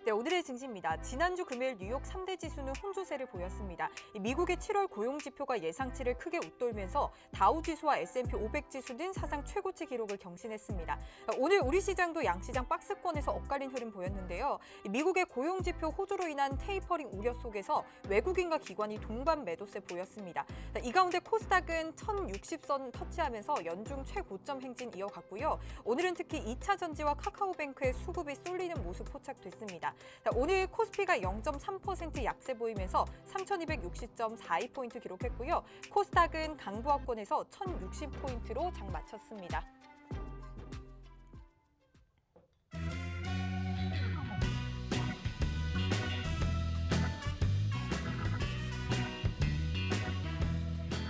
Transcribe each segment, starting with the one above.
네, 오늘의 증시입니다. 지난주 금요일 뉴욕 3대 지수는 혼조세를 보였습니다. 미국의 7월 고용 지표가 예상치를 크게 웃돌면서 다우 지수와 S&P 500 지수는 사상 최고치 기록을 경신했습니다. 오늘 우리 시장도 양시장 박스권에서 엇갈린 흐름 보였는데요. 미국의 고용 지표 호조로 인한 테이퍼링 우려 속에서 외국인과 기관이 동반 매도세 보였습니다. 이 가운데 코스닥은 1060선 터치하면서 연중 최고점 행진 이어갔고요. 오늘은 특히 2차 전지와 카카오뱅크의 수급이 쏠리는 모습 포착됐습니다. 오늘 코스피가 0.3% 약세 보이면서 3260.42포인트 기록했고요. 코스닥은 강보합권에서 1060포인트로 장 마쳤습니다.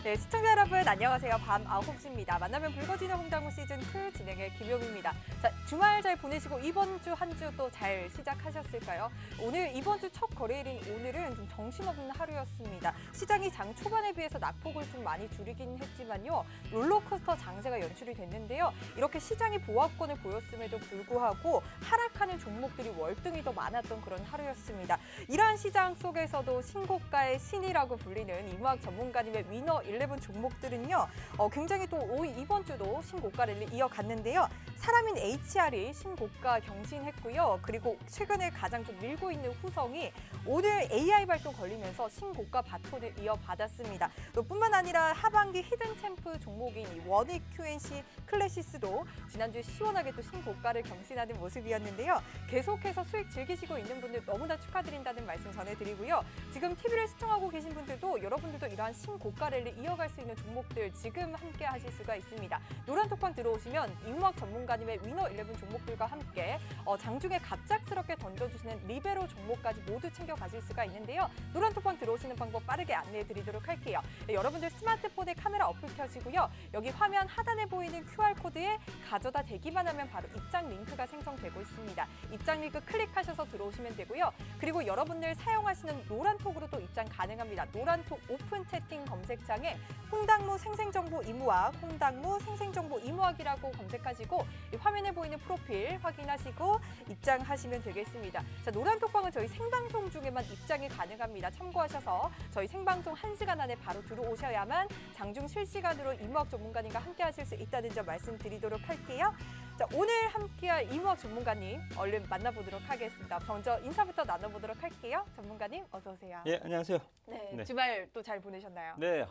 네, 시청자 여러분 안녕하세요. 밤 9시입니다. 만나면 붉어지는 홍당무 시즌2 진행의 김효미입니다. 자, 주말 잘 보내시고 이번 주 한 주 또 잘 시작하셨을까요? 오늘 이번 주 첫 거래일인 오늘은 좀 정신없는 하루였습니다. 시장이 장 초반에 비해서 낙폭을 좀 많이 줄이긴 했지만요. 롤러코스터 장세가 연출이 됐는데요. 이렇게 시장이 보합권을 보였음에도 불구하고 하락하는 종목들이 월등히 더 많았던 그런 하루였습니다. 이러한 시장 속에서도 신고가의 신이라고 불리는 이무학 전문가님의 위너 11 종목들은요, 굉장히 또 이번 주도 신고가 랠리 이어갔는데요. 사람인 HR이 신고가 경신했고요. 그리고 최근에 가장 좀 밀고 있는 후성이 오늘 AI 발동 걸리면서 신고가 바톤을 이어받았습니다. 또 뿐만 아니라 하반기 히든 챔프 종목인 이 원익 QNC 클래시스도 지난주에 시원하게 또 신고가를 경신하는 모습이었는데요. 계속해서 수익 즐기시고 있는 분들 너무나 축하드린다는 말씀 전해드리고요. 지금 TV를 시청하고 계신 분들도 여러분들도 이러한 신고가 랠리 이어갈 수 있는 종목들 지금 함께 하실 수가 있습니다. 노란톡방 들어오시면 이무학 전문가님의 위너 11 종목들과 함께 장중에 갑작스럽게 던져주시는 리베로 종목까지 모두 챙겨 가실 수가 있는데요. 노란톡방 들어오시는 방법 빠르게 안내해 드리도록 할게요. 네, 여러분들 스마트폰에 카메라 어플 켜시고요. 여기 화면 하단에 보이는 QR코드에 가져다 대기만 하면 바로 입장 링크가 생성되고 있습니다. 입장 링크 클릭하셔서 들어오시면 되고요. 그리고 여러분들 사용하시는 노란톡으로도 입장 가능합니다. 노란톡 오픈 채팅 검색창에 홍당무 생생정보 이무학, 홍당무 생생정보 이무학이라고 검색하시고 이 화면에 보이는 프로필 확인하시고 입장하시면 되겠습니다. 자, 노란톡방은 저희 생방송 중에만 입장이 가능합니다. 참고하셔서 저희 생방송 1시간 안에 바로 들어오셔야만 장중 실시간으로 이무학 전문가님과 함께 하실 수 있다는 점 말씀드리도록 할게요. 자, 오늘 함께할 이무학 전문가님 얼른 만나보도록 하겠습니다. 먼저 인사부터 나눠보도록 할게요. 전문가님 어서 오세요. 예, 안녕하세요. 네, 주말 또 잘 보내셨나요? 네,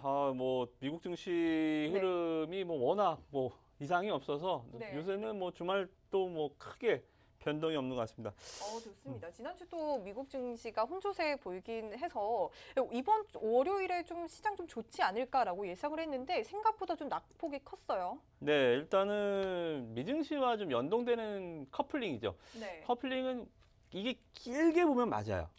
미국 증시 흐름이 워낙 이상이 없어서 네. 요새는 주말 또 크게 변동이 없는 것 같습니다. 좋습니다. 지난주 또 미국 증시가 혼조세 보이긴 해서 이번 월요일에 좀 시장 좀 좋지 않을까라고 예상을 했는데 생각보다 좀 낙폭이 컸어요. 네, 일단은 미증시와 좀 연동되는 커플링이죠. 네. 커플링은 이게 길게 보면 맞아요.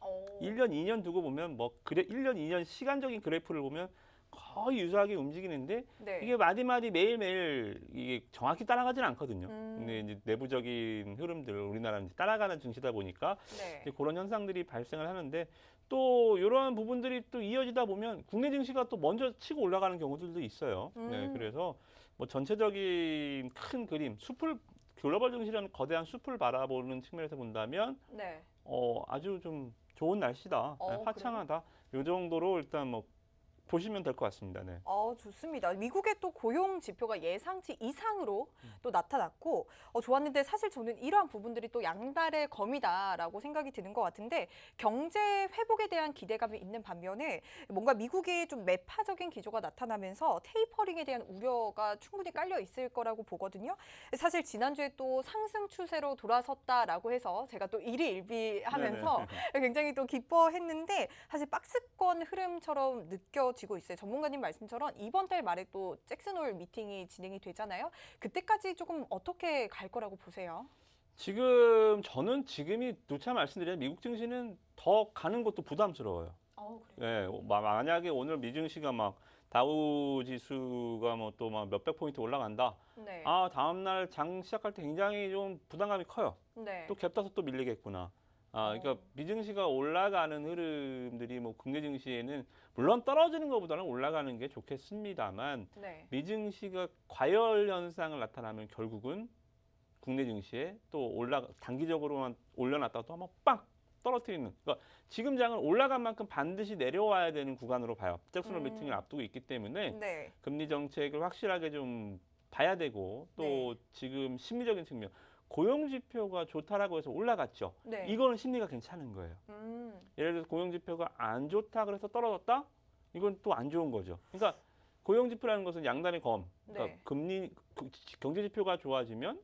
1년, 2년 두고 보면 1년, 2년 시간적인 그래프를 보면 거의 유사하게 움직이는데 네. 이게 마디마디 매일매일 이게 정확히 따라가지는 않거든요. 근데 이제 내부적인 흐름들 우리나라는 따라가는 증시다 보니까 네. 이제 그런 현상들이 발생을 하는데 또 이러한 부분들이 또 이어지다 보면 국내 증시가 또 먼저 치고 올라가는 경우들도 있어요. 네, 그래서 전체적인 큰 그림, 글로벌 증시라는 거대한 숲을 바라보는 측면에서 본다면 네. 아주 좀 좋은 날씨다, 화창하다. 이 정도로 일단 보시면 될 것 같습니다. 네. 좋습니다. 미국의 또 고용 지표가 예상치 이상으로 또 나타났고 좋았는데 사실 저는 이러한 부분들이 또 양날의 검이다라고 생각이 드는 것 같은데 경제 회복에 대한 기대감이 있는 반면에 뭔가 미국의 좀 매파적인 기조가 나타나면서 테이퍼링에 대한 우려가 충분히 깔려 있을 거라고 보거든요. 사실 지난주에 또 상승 추세로 돌아섰다라고 해서 제가 또 일희일비하면서 굉장히 또 기뻐했는데 사실 박스권 흐름처럼 지고 있어요. 전문가님 말씀처럼 이번 달 말에 또 잭슨홀 미팅이 진행이 되잖아요. 그때까지 조금 어떻게 갈 거라고 보세요? 저는 지금이 누차 말씀드린 미국 증시는 더 가는 것도 부담스러워요. 그래요? 네, 만약에 오늘 미증시가 다우 지수가 또 몇백 포인트 올라간다. 네. 다음날 장 시작할 때 굉장히 좀 부담감이 커요. 네. 또 갭 타서 또 밀리겠구나. 그러니까 미증시가 올라가는 흐름들이 국내 증시에는 물론 떨어지는 것보다는 올라가는 게 좋겠습니다만 네. 미증시가 과열 현상을 나타나면 결국은 국내 증시에 또 단기적으로만 올려놨다가 또 한번 빵 떨어뜨리는. 그러니까 지금 장은 올라간 만큼 반드시 내려와야 되는 구간으로 봐요. 잭슨홀 미팅을 앞두고 있기 때문에 네. 금리 정책을 확실하게 좀 봐야 되고 또 네. 지금 심리적인 측면 고용 지표가 좋다라고 해서 올라갔죠. 네. 이거는 심리가 괜찮은 거예요. 예를 들어서 고용 지표가 안 좋다 그래서 떨어졌다? 이건 또 안 좋은 거죠. 그러니까 고용 지표라는 것은 양단의 검. 그러니까 네. 경제 지표가 좋아지면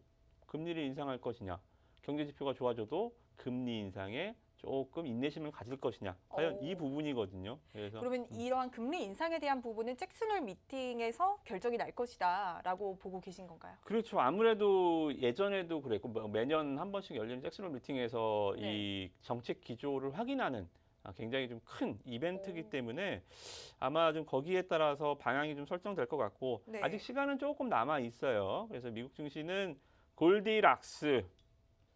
금리를 인상할 것이냐. 경제 지표가 좋아져도 금리 인상에 조금 인내심을 가질 것이냐. 과연 이 부분이거든요. 그래서 그러면 이러한 금리 인상에 대한 부분은 잭슨홀 미팅에서 결정이 날 것이다라고 보고 계신 건가요? 그렇죠. 아무래도 예전에도 그랬고 매년 한 번씩 열리는 잭슨홀 미팅에서 네. 이 정책 기조를 확인하는 굉장히 좀 큰 이벤트이기 오. 때문에 아마 좀 거기에 따라서 방향이 좀 설정될 것 같고 네. 아직 시간은 조금 남아 있어요. 그래서 미국 증시는 골디락스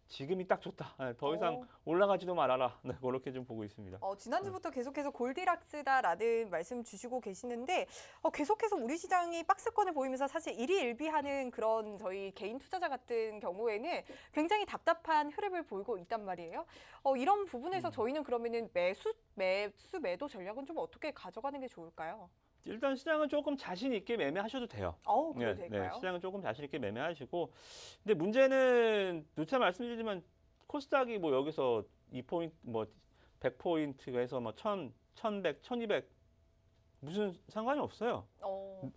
지금이 딱 좋다. 더 이상 올라가지도 말아라. 네, 그렇게 좀 보고 있습니다. 지난주부터 계속해서 골디락스다라는 말씀 주시고 계시는데 계속해서 우리 시장이 박스권을 보이면서 사실 일희일비하는 그런 저희 개인 투자자 같은 경우에는 굉장히 답답한 흐름을 보이고 있단 말이에요. 이런 부분에서 저희는 그러면은 매도 전략은 좀 어떻게 가져가는 게 좋을까요? 일단 시장은 조금 자신 있게 매매하셔도 돼요. 그래도 될까요? 시장은 조금 자신 있게 매매하시고, 근데 문제는 누차 말씀드리지만 코스닥이 뭐 여기서 2포인트, 뭐 100포인트가 해서 뭐 1000, 1100, 1200 무슨 상관이 없어요.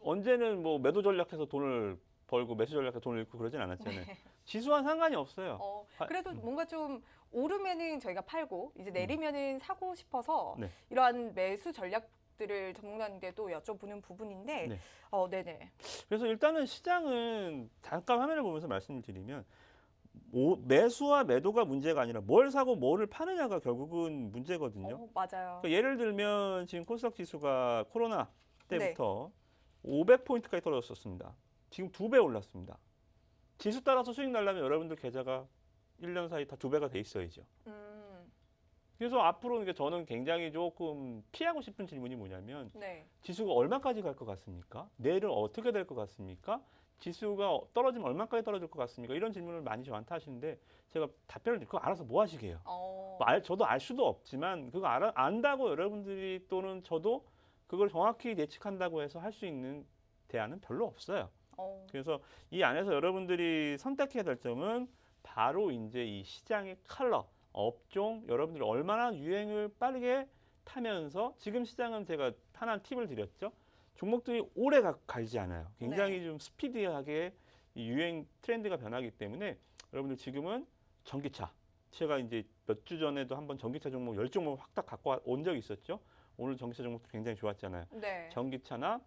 언제는 뭐 매도 전략해서 돈을 벌고 매수 전략해서 돈을 잃고 그러진 않았잖아요. 지수와는 상관이 없어요. 그래도 뭔가 좀 오르면은 저희가 팔고 이제 내리면은 사고 싶어서 네. 이러한 매수 전략들을 전문가님께도 여쭤보는 부분인데, 네. 네네. 그래서 일단은 시장은 잠깐 화면을 보면서 말씀드리면 매수와 매도가 문제가 아니라 뭘 사고 뭐를 파느냐가 결국은 문제거든요. 맞아요. 그러니까 예를 들면 지금 코스닥 지수가 코로나 때부터 네. 500포인트까지 떨어졌었습니다. 지금 2배 올랐습니다. 지수 따라서 수익 날려면 여러분들 계좌가 1년 사이 다 2배가 돼 있어야죠. 그래서 앞으로 저는 굉장히 조금 피하고 싶은 질문이 뭐냐면 네. 지수가 얼마까지 갈 것 같습니까? 내일은 어떻게 될 것 같습니까? 지수가 떨어지면 얼마까지 떨어질 것 같습니까? 이런 질문을 많이 저한테 하시는데 제가 답변을 그거 알아서 뭐 하시게요? 저도 알 수도 없지만 그거 안다고 여러분들이 또는 저도 그걸 정확히 예측한다고 해서 할 수 있는 대안은 별로 없어요. 그래서 이 안에서 여러분들이 선택해야 될 점은 바로 이제 이 시장의 컬러, 업종, 여러분들이 얼마나 유행을 빠르게 타면서 지금 시장은 제가 하나 팁을 드렸죠. 종목들이 오래 갈지 않아요. 굉장히 좀 스피디하게 이 유행 트렌드가 변하기 때문에 여러분들 지금은 전기차. 제가 이제 몇 주 전에도 한번 전기차 종목 10종목 확 갖고 온 적이 있었죠. 오늘 전기차 종목도 굉장히 좋았잖아요. 네. 전기차나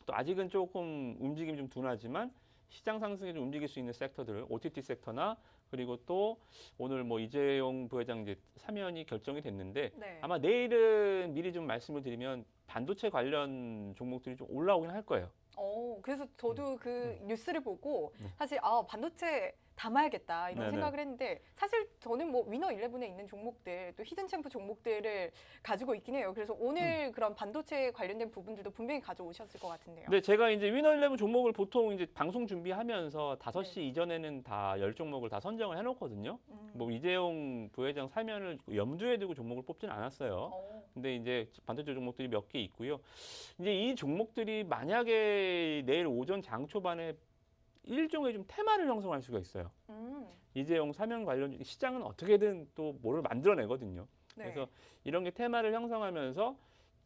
또 아직은 조금 움직임이 좀 둔하지만 시장 상승에 좀 움직일 수 있는 섹터들, OTT 섹터나 그리고 또 오늘 뭐 이재용 부회장 이제 사면이 결정이 됐는데 네. 아마 내일은 미리 좀 말씀을 드리면 반도체 관련 종목들이 좀 올라오긴 할 거예요. 그래서 저도 그 뉴스를 보고 네. 사실 반도체 담아야겠다 이런 네네. 생각을 했는데 사실 저는 뭐 위너 11에 있는 종목들 또 히든 챔프 종목들을 가지고 있긴 해요. 그래서 오늘 그런 반도체 관련된 부분들도 분명히 가져오셨을 것 같은데요. 네, 제가 이제 위너 11 종목을 보통 이제 방송 준비하면서 5시 네. 이전에는 다 10종목을 다 선정을 해놓거든요. 뭐 이재용 부회장 사면을 염두에 두고 종목을 뽑지는 않았어요. 근데 이제 반도체 종목들이 몇 개 있고요. 이제 이 종목들이 만약에 내일 오전 장 초반에 일종의 좀 테마를 형성할 수가 있어요. 이재용 사면 관련 시장은 어떻게든 또 뭐를 만들어내거든요. 네. 그래서 이런 게 테마를 형성하면서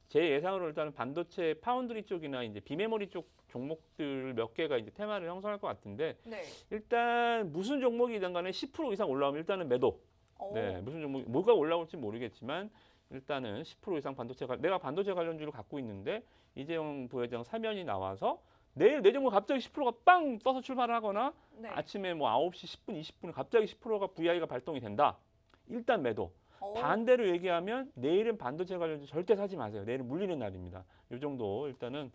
제 예상으로 일단은 반도체 파운드리 쪽이나 이제 비메모리 쪽 종목들 몇 개가 이제 테마를 형성할 것 같은데 네. 일단 무슨 종목이든 간에 10% 이상 올라오면 일단은 매도. 네, 무슨 종목 뭐가 올라올지 모르겠지만 일단은 10% 이상 내가 반도체 관련주를 갖고 있는데 이재용 부회장 사면이 나와서 내일 내 종목 갑자기 10%가 빵 떠서 출발을 하거나 네. 아침에 뭐 9시 10분, 20분에 갑자기 10%가 VI가 발동이 된다. 일단 매도. 반대로 얘기하면 내일은 반도체 관련주 절대 사지 마세요. 내일은 물리는 날입니다. 이 정도 일단은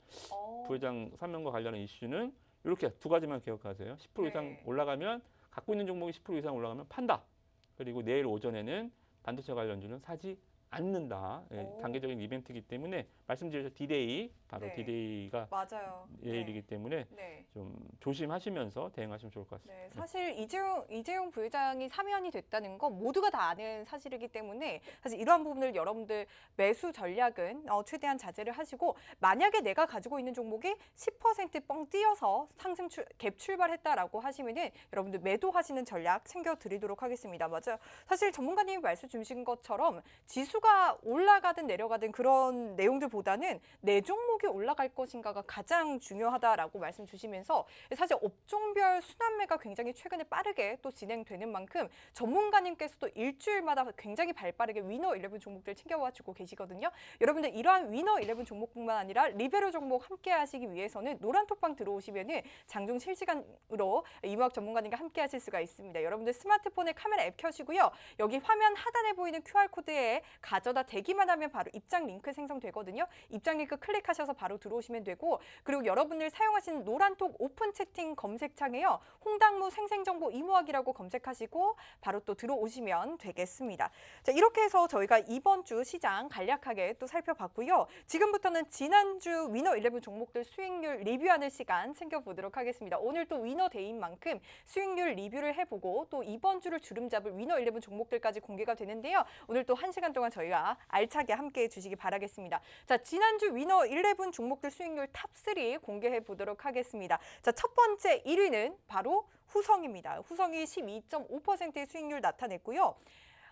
부회장 사면과 관련한 이슈는 이렇게 두 가지만 기억하세요. 10% 이상 네. 올라가면 갖고 있는 종목이 10% 이상 올라가면 판다. 그리고 내일 오전에는 반도체 관련주는 사지 않는다. 예, 오. 단계적인 이벤트이기 때문에 말씀드렸죠. 디데이, 바로 네. 디데이가 맞아요. 내일이기 때문에 네. 좀 조심하시면서 대응하시면 좋을 것 같습니다. 네, 사실 이재용 부회장이 사면이 됐다는 건 모두가 다 아는 사실이기 때문에 사실 이러한 부분을 여러분들 매수 전략은 최대한 자제를 하시고 만약에 내가 가지고 있는 종목이 10%뻥 뛰어서 갭 출발했다라고 하시면은 여러분들 매도하시는 전략 챙겨드리도록 하겠습니다. 맞아요. 사실 전문가님이 말씀 주신 것처럼 지수가 올라가든 내려가든 그런 내용들보다는 내 종목이 올라갈 것인가가 가장 중요하다라고 말씀 주시면서 사실 업종별 순환매가 굉장히 최근에 빠르게 또 진행되는 만큼 전문가님께서도 일주일마다 굉장히 발빠르게 위너 11 종목들 챙겨와주고 계시거든요. 여러분들 이러한 위너 11 종목뿐만 아니라 리베로 종목 함께 하시기 위해서는 노란톡방 들어오시면은 장중 실시간으로 이무학 전문가님과 함께 하실 수가 있습니다. 여러분들 스마트폰에 카메라 앱 켜시고요. 여기 화면 하단에 보이는 QR코드에 가져다 대기만 하면 바로 입장 링크 생성되거든요. 입장 링크 클릭하셔서 바로 들어오시면 되고 그리고 여러분들 사용하시는 노란톡 오픈 채팅 검색창에요. 홍당무 생생정보 이무학이라고 검색하시고 바로 또 들어오시면 되겠습니다. 자, 이렇게 해서 저희가 이번 주 시장 간략하게 또 살펴봤고요. 지금부터는 지난주 위너 11 종목들 수익률 리뷰하는 시간 챙겨보도록 하겠습니다. 오늘 또 위너 데이인 만큼 수익률 리뷰를 해보고 또 이번 주를 주름잡을 위너 11 종목들까지 공개가 되는데요. 오늘 또 1시간 동안 저희가 알차게 함께해 주시기 바라겠습니다. 자, 지난주 위너 11 종목들 수익률 탑3 공개해 보도록 하겠습니다. 자, 첫 번째 1위는 바로 후성입니다. 후성이 12.5%의 수익률 나타냈고요.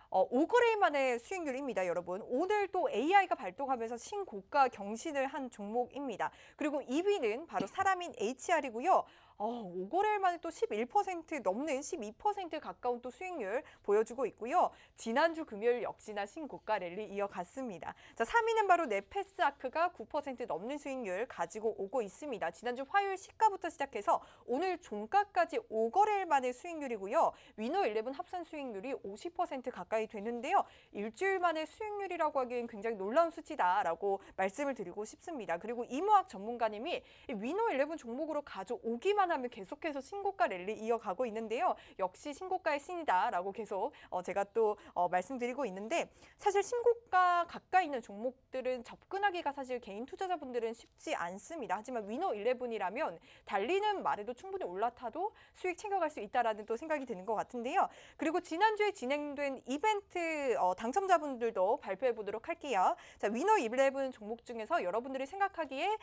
5거래일 만의 수익률입니다, 여러분. 오늘 또 AI가 발동하면서 신고가 경신을 한 종목입니다. 그리고 2위는 바로 사람인 HR이고요. 5거래일 만에 또 11% 넘는 12% 가까운 또 수익률 보여주고 있고요. 지난주 금요일 역시나 신고가 랠리 이어갔습니다. 자, 3위는 바로 네페스아크가 9% 넘는 수익률 가지고 오고 있습니다. 지난주 화요일 시가부터 시작해서 오늘 종가까지 5거래일 만의 수익률이고요. 위너 11 합산 수익률이 50% 가까이 되는데요. 일주일 만의 수익률이라고 하기엔 굉장히 놀라운 수치다라고 말씀을 드리고 싶습니다. 그리고 이무학 전문가님이 위너 11 종목으로 가져오기만 하면 계속해서 신고가 랠리 이어가고 있는데요. 역시 신고가의 신이다라고 계속 제가 또 말씀드리고 있는데 사실 신고가 가까이 있는 종목들은 접근하기가 사실 개인 투자자분들은 쉽지 않습니다. 하지만 위너 11이라면 달리는 말에도 충분히 올라타도 수익 챙겨갈 수 있다라는 또 생각이 드는 것 같은데요. 그리고 지난주에 진행된 이벤트 당첨자분들도 발표해 보도록 할게요. 자, 위너 11 종목 중에서 여러분들이 생각하기에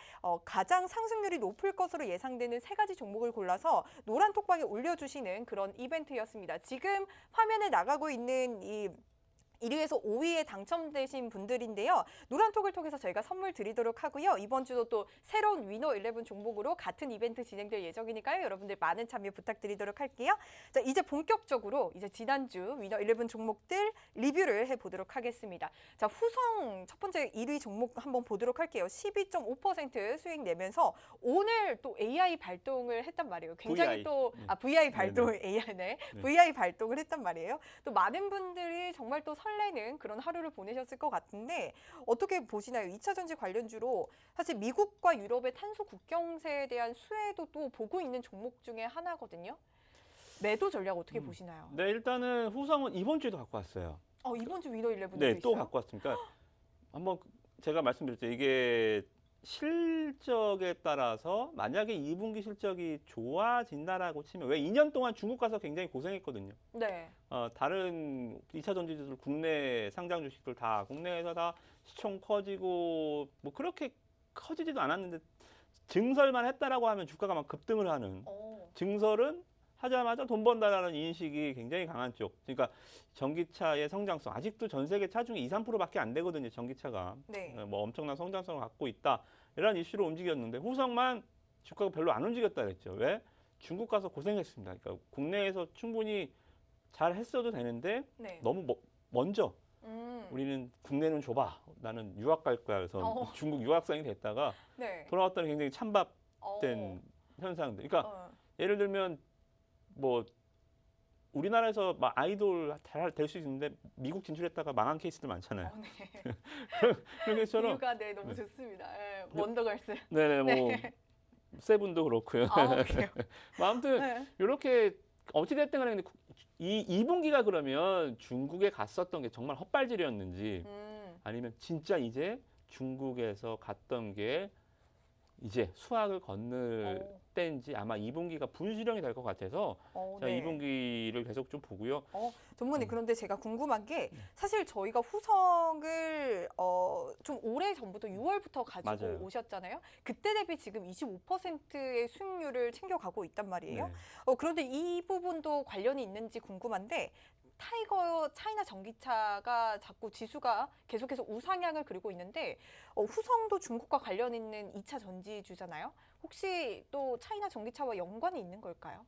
가장 상승률이 높을 것으로 예상되는 3가지 종목을 골라서 노란 톡방에 올려주시는 그런 이벤트였습니다. 지금 화면에 나가고 있는 이 1위에서 5위에 당첨되신 분들인데요. 노란톡을 통해서 저희가 선물 드리도록 하고요. 이번 주도 또 새로운 위너 11 종목으로 같은 이벤트 진행될 예정이니까요. 여러분들 많은 참여 부탁드리도록 할게요. 자, 이제 본격적으로 이제 지난주 위너 11 종목들 리뷰를 해보도록 하겠습니다. 자, 후성 첫 번째 1위 종목 한번 보도록 할게요. 12.5% 수익 내면서 오늘 또 AI 발동을 했단 말이에요. 굉장히 VI. VI 발동을 AI 네. VI 발동을 했단 말이에요. 또 많은 분들이 정말 또 설레는 그런 하루를 보내셨을 것 같은데 어떻게 보시나요? 2차 전지 관련주로 사실 미국과 유럽의 탄소 국경세에 대한 수혜도 또 보고 있는 종목 중에 하나거든요. 매도 전략 어떻게 보시나요? 네, 일단은 후성은 이번 주에도 갖고 왔어요. 이번 주 위너 11도 네, 있어요? 또 갖고 왔으니까 한번 제가 말씀드렸죠. 이게 실적에 따라서 만약에 2분기 실적이 좋아진다라고 치면 왜 2년 동안 중국 가서 굉장히 고생했거든요. 네. 다른 2차 전지들 국내 상장 주식들 다 국내에서 다 시총 커지고 뭐 그렇게 커지지도 않았는데 증설만 했다라고 하면 주가가 막 급등을 하는 증설은 하자마자 돈 번다라는 인식이 굉장히 강한 쪽. 그러니까 전기차의 성장성 아직도 전 세계 차 중에 2, 3%밖에 안 되거든요. 전기차가 네. 뭐 엄청난 성장성을 갖고 있다 이런 이슈로 움직였는데 후성만 주가가 별로 안 움직였다 그랬죠. 왜? 중국 가서 고생했습니다. 그러니까 국내에서 충분히 잘 했어도 되는데 네. 너무 먼저 우리는 국내는 좁아. 나는 유학 갈 거야. 그래서 중국 유학생이 됐다가 네. 돌아왔더니 굉장히 찬밥된 현상들. 그러니까 예를 들면 뭐 우리나라에서 막 아이돌 잘 될 수 있는데 미국 진출했다가 망한 케이스들 많잖아요. 네. 그런 것처럼 이유가 네, 너무 좋습니다. 네, 원더걸스. 네네 뭐 세븐도 그렇고요. 그래요? 뭐 아무튼 네. 이렇게 어찌됐든 간에 근데 이 2분기가 그러면 중국에 갔었던 게 정말 헛발질이었는지 아니면 진짜 이제 중국에서 갔던 게 이제 수학을 건널 어. 때인지 아마 2분기가 분수령이 될 것 같아서 제가 네. 2분기를 계속 좀 보고요. 전문님, 그런데 제가 궁금한 게 네. 사실 저희가 후성을 좀 오래 전부터 6월부터 가지고 맞아요. 오셨잖아요. 그때 대비 지금 25%의 수익률을 챙겨가고 있단 말이에요. 네. 그런데 이 부분도 관련이 있는지 궁금한데 타이거 차이나 전기차가 자꾸 지수가 계속해서 우상향을 그리고 있는데 후성도 중국과 관련 있는 2차 전지주잖아요. 혹시 또 차이나 전기차와 연관이 있는 걸까요?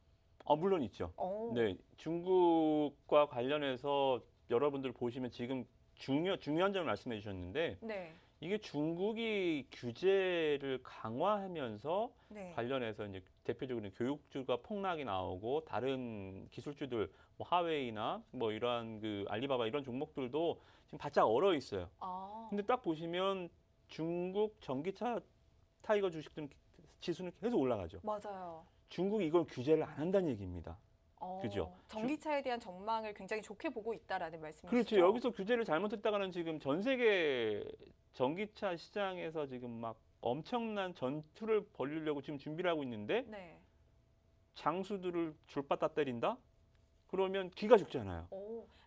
물론 있죠. 어, 네, 중국과 관련해서 여러분들 보시면 지금 중요한 점을 말씀해 주셨는데 네, 이게 중국이 규제를 강화하면서 네. 관련해서 이제 대표적으로 교육주가 폭락이 나오고 다른 기술주들 뭐 하웨이나 뭐 이러한 그 알리바바 이런 종목들도 지금 바짝 얼어 있어요. 아, 근데 딱 보시면 중국 전기차 타이거 주식들은 지수는 계속 올라가죠. 맞아요. 중국이 이걸 규제를 안 한다는 얘기입니다. 그죠? 전기차에 대한 전망을 굉장히 좋게 보고 있다라는 말씀이시죠? 그렇죠. 여기서 규제를 잘못했다가는 지금 전 세계 전기차 시장에서 지금 막 엄청난 전투를 벌이려고 지금 준비를 하고 있는데 네. 장수들을 줄바다 때린다? 그러면 기가 죽잖아요.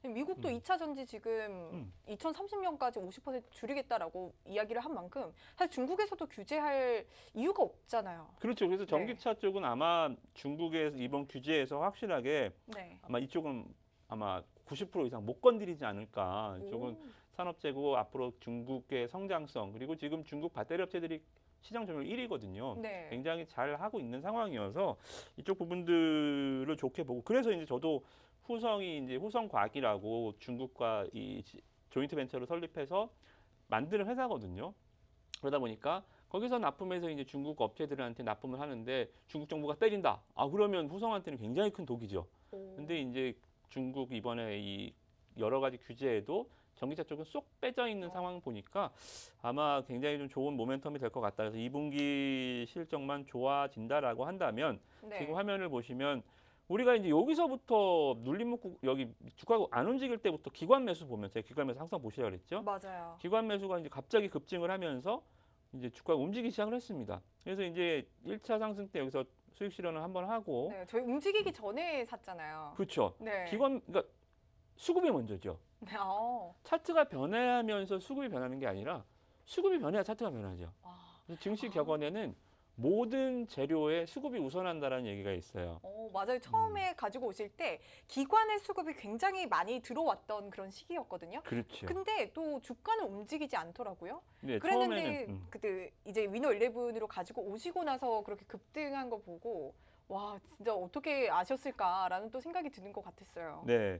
미국도 음. 2차 전지 지금 음. 2030년까지 50% 줄이겠다라고 이야기를 한 만큼 사실 중국에서도 규제할 이유가 없잖아요. 그렇죠. 그래서 네. 전기차 쪽은 아마 중국에서 이번 규제에서 확실하게 네. 아마 이쪽은 아마 90% 이상 못 건드리지 않을까. 이쪽은 오, 산업재고 앞으로 중국의 성장성 그리고 지금 중국 배터리 업체들이 시장 점유율 1위거든요. 네. 굉장히 잘 하고 있는 상황이어서 이쪽 부분들을 좋게 보고 그래서 이제 저도 후성이 이제 후성과학이라고 중국과 이 조인트 벤처를 설립해서 만드는 회사거든요. 그러다 보니까 거기서 납품해서 이제 중국 업체들한테 납품을 하는데 중국 정부가 때린다. 그러면 후성한테는 굉장히 큰 독이죠. 오. 근데 이제 중국 이번에 이 여러 가지 규제에도 전기차 쪽은 쏙 빼져 있는 상황 보니까 아마 굉장히 좀 좋은 모멘텀이 될 것 같다. 그래서 2분기 실적만 좋아진다라고 한다면 네. 지금 화면을 보시면 우리가 이제 여기서부터 눌림 묶고 여기 주가가 안 움직일 때부터 기관 매수 보면 제가 기관 매수 항상 보시라 그랬죠. 맞아요. 기관 매수가 이제 갑자기 급증을 하면서 이제 주가가 움직이기 시작을 했습니다. 그래서 이제 1차 상승 때 여기서 수익 실현을 한번 하고 네. 저희 움직이기 전에 샀잖아요. 그렇죠. 네. 그러니까 수급이 먼저죠. 네. 차트가 변해하면서 수급이 변하는 게 아니라 수급이 변해야 차트가 변하죠. 그래서 증시 아. 격언에는 모든 재료에 수급이 우선한다라는 얘기가 있어요. 맞아요. 처음에 가지고 오실 때 기관의 수급이 굉장히 많이 들어왔던 그런 시기였거든요. 그렇죠. 근데 또 주가는 움직이지 않더라고요. 네, 그랬는데 처음에는 그때 이제 위너 11으로 가지고 오시고 나서 그렇게 급등한 거 보고 와 진짜 어떻게 아셨을까라는 또 생각이 드는 것 같았어요. 네,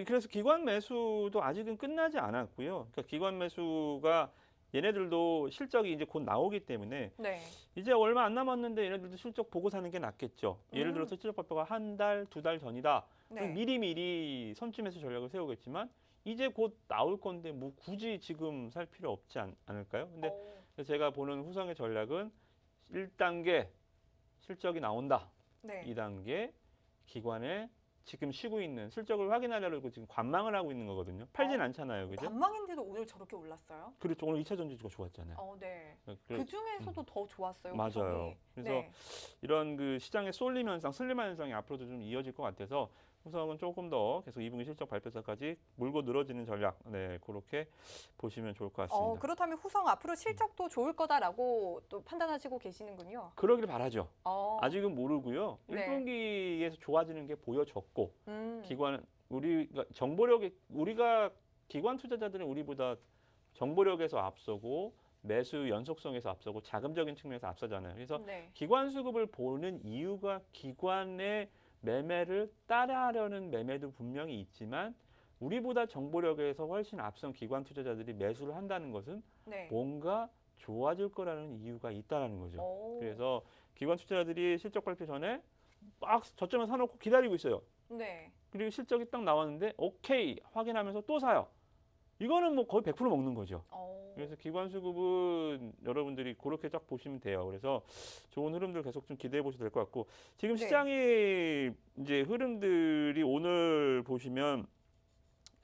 그래서 기관 매수도 아직은 끝나지 않았고요. 그러니까 기관 매수가 얘네들도 실적이 이제 곧 나오기 때문에 네. 이제 얼마 안 남았는데 얘네들도 실적 보고 사는 게 낫겠죠. 예를 들어서 실적 발표가 한 달, 2달 전이다. 그럼 네. 미리미리 선점해서 전략을 세우겠지만 이제 곧 나올 건데 뭐 굳이 지금 살 필요 없지 않을까요? 근데 제가 보는 후성의 전략은 1단계 실적이 나온다. 네. 2단계 기관에 지금 쉬고 있는 실적을 확인하려고 지금 관망을 하고 있는 거거든요. 팔진 않잖아요. 그죠? 관망인데도 오늘 저렇게 올랐어요? 그렇죠. 오늘 2차 전지주가 좋았잖아요. 네. 그래- 그 중에서도 더 좋았어요. 맞아요. 후성이. 그래서 네. 이런 그 시장의 쏠림 현상, 슬림한 현상이 앞으로도 좀 이어질 것 같아서 후성은 조금 더 계속 2분기 실적 발표서까지 물고 늘어지는 전략, 네, 그렇게 보시면 좋을 것 같습니다. 그렇다면 후성 앞으로 실적도 좋을 거다라고 또 판단하시고 계시는군요. 그러길 바라죠. 어, 아직은 모르고요. 네. 1분기에서 좋아지는 게 보여졌고 음, 기관 우리가 정보력에 우리가 기관 투자자들은 우리보다 정보력에서 앞서고 매수 연속성에서 앞서고 자금적인 측면에서 앞서잖아요. 그래서 네. 기관 수급을 보는 이유가 기관의 매매를 따라하려는 매매도 분명히 있지만 우리보다 정보력에서 훨씬 앞선 기관 투자자들이 매수를 한다는 것은 네. 뭔가 좋아질 거라는 이유가 있다라는 거죠. 오, 그래서 기관 투자자들이 실적 발표 전에 막 저점에 사놓고 기다리고 있어요. 네. 그리고 실적이 딱 나왔는데 오케이 확인하면서 또 사요. 이거는 뭐 거의 100% 먹는 거죠. 그래서 기관 수급은 여러분들이 그렇게 딱 보시면 돼요. 그래서 좋은 흐름들 계속 좀 기대해 보셔도 될 것 같고 지금 네. 시장의 이제 흐름들이 오늘 보시면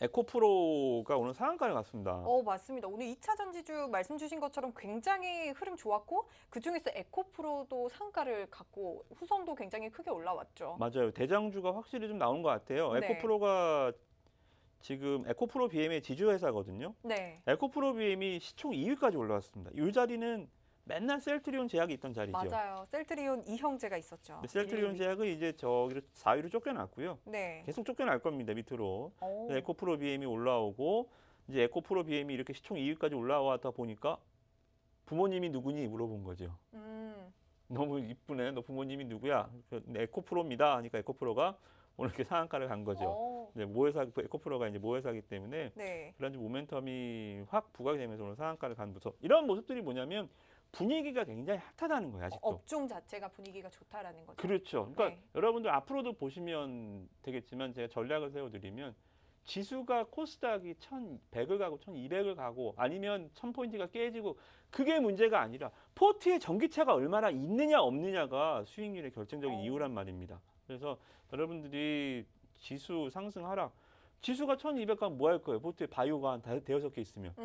에코프로가 오늘 상한가를 갔습니다. 맞습니다. 오늘 2차 전지주 말씀 주신 것처럼 굉장히 흐름 좋았고 그중에서 에코프로도 상가를 갖고 후성도 굉장히 크게 올라왔죠. 맞아요. 대장주가 확실히 좀 나온 것 같아요. 네. 에코프로가 지금 에코프로 BM의 지주회사거든요. 네. 에코프로 BM이 시총 2위까지 올라왔습니다. 이 자리는 맨날 셀트리온 제약이 있던 자리죠. 맞아요. 셀트리온 이형제가 있었죠. 근데 셀트리온 제약은 이제 저기로 4위로 쫓겨났고요. 네. 계속 쫓겨날 겁니다. 밑으로. 오. 에코프로 BM이 올라오고 이제 에코프로 BM이 이렇게 시총 2위까지 올라왔다 보니까 부모님이 누구니 물어본 거죠. 너무 이쁘네. 너 부모님이 누구야? 에코프로입니다. 하니까 에코프로가 오늘 이렇게 상한가를 간 거죠. 이제 모회사 에코프로가 이제 모회사이기 때문에 네. 그런 모멘텀이 확 부각이 되면서 오늘 상한가를 간 모습. 이런 모습들이 뭐냐면 분위기가 굉장히 핫하다는 거예요. 아직도. 업종 자체가 분위기가 좋다라는 거죠. 그렇죠. 그러니까 네. 여러분들 앞으로도 보시면 되겠지만 제가 전략을 세워드리면 지수가 코스닥이 1,100을 가고 1,200을 가고 아니면 1,000포인트가 깨지고 그게 문제가 아니라 포트에 전기차가 얼마나 있느냐 없느냐가 수익률의 결정적인 이유란 말입니다. 그래서 여러분들이 지수 상승 하락 지수가 1,200 가면 뭐 할 거예요? 포트에 바이오가 한 대여섯 개 있으면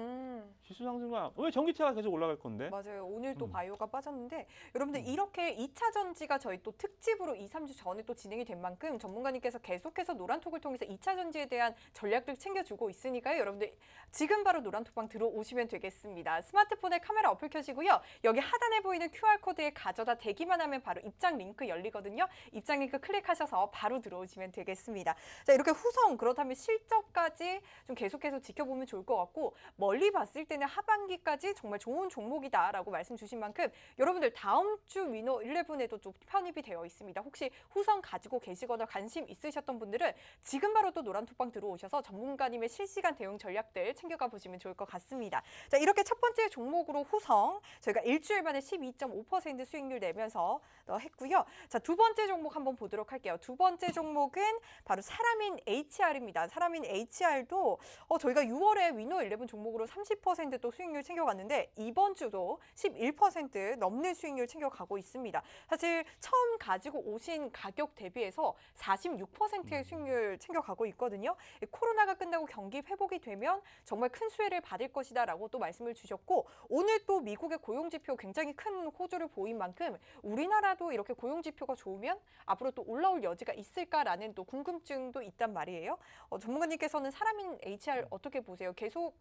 지수 상승가 왜 전기차가 계속 올라갈 건데? 맞아요. 오늘 또 바이오가 빠졌는데 여러분들 이렇게 2차 전지가 저희 또 특집으로 2, 3주 전에 또 진행이 된 만큼 전문가님께서 계속해서 노란톡을 통해서 2차 전지에 대한 전략들 챙겨주고 있으니까요. 여러분들 지금 바로 노란톡방 들어오시면 되겠습니다. 스마트폰에 카메라 어플 켜시고요. 여기 하단에 보이는 QR코드에 가져다 대기만 하면 바로 입장 링크 열리거든요. 입장 링크 클릭하셔서 바로 들어오시면 되겠습니다. 자, 이렇게 후성 그렇다면 실적까지 좀 계속해서 지켜보면 좋을 것 같고 멀리 봤을 때는 하반기까지 정말 좋은 종목이다라고 말씀 주신 만큼 여러분들 다음 주 위너 11에도 좀 편입이 되어 있습니다. 혹시 후성 가지고 계시거나 관심 있으셨던 분들은 지금 바로 또 노란톡방 들어오셔서 전문가님의 실시간 대응 전략들 챙겨가 보시면 좋을 것 같습니다. 자, 이렇게 첫 번째 종목으로 후성 저희가 일주일 만에 12.5% 수익률 내면서 했고요. 자, 두 번째 종목 한번 보도록 할게요. 두 번째 종목은 바로 사람인 HR입니다. 사람인 HR도 저희가 6월에 위너 11 종목으로 30%또 수익률 챙겨갔는데 이번 주도 11% 넘는 수익률 챙겨가고 있습니다. 사실 처음 가지고 오신 가격 대비해서 46%의 수익률 챙겨가고 있거든요. 코로나가 끝나고 경기 회복이 되면 정말 큰 수혜를 받을 것이다라고 또 말씀을 주셨고 오늘 또 미국의 고용지표 굉장히 큰 호조를 보인 만큼 우리나라도 이렇게 고용지표가 좋으면 앞으로 또 올라올 여지가 있을까라는 또 궁금증도 있단 말이에요. 전문가님께서는 사람인 HR 어떻게 보세요? 계속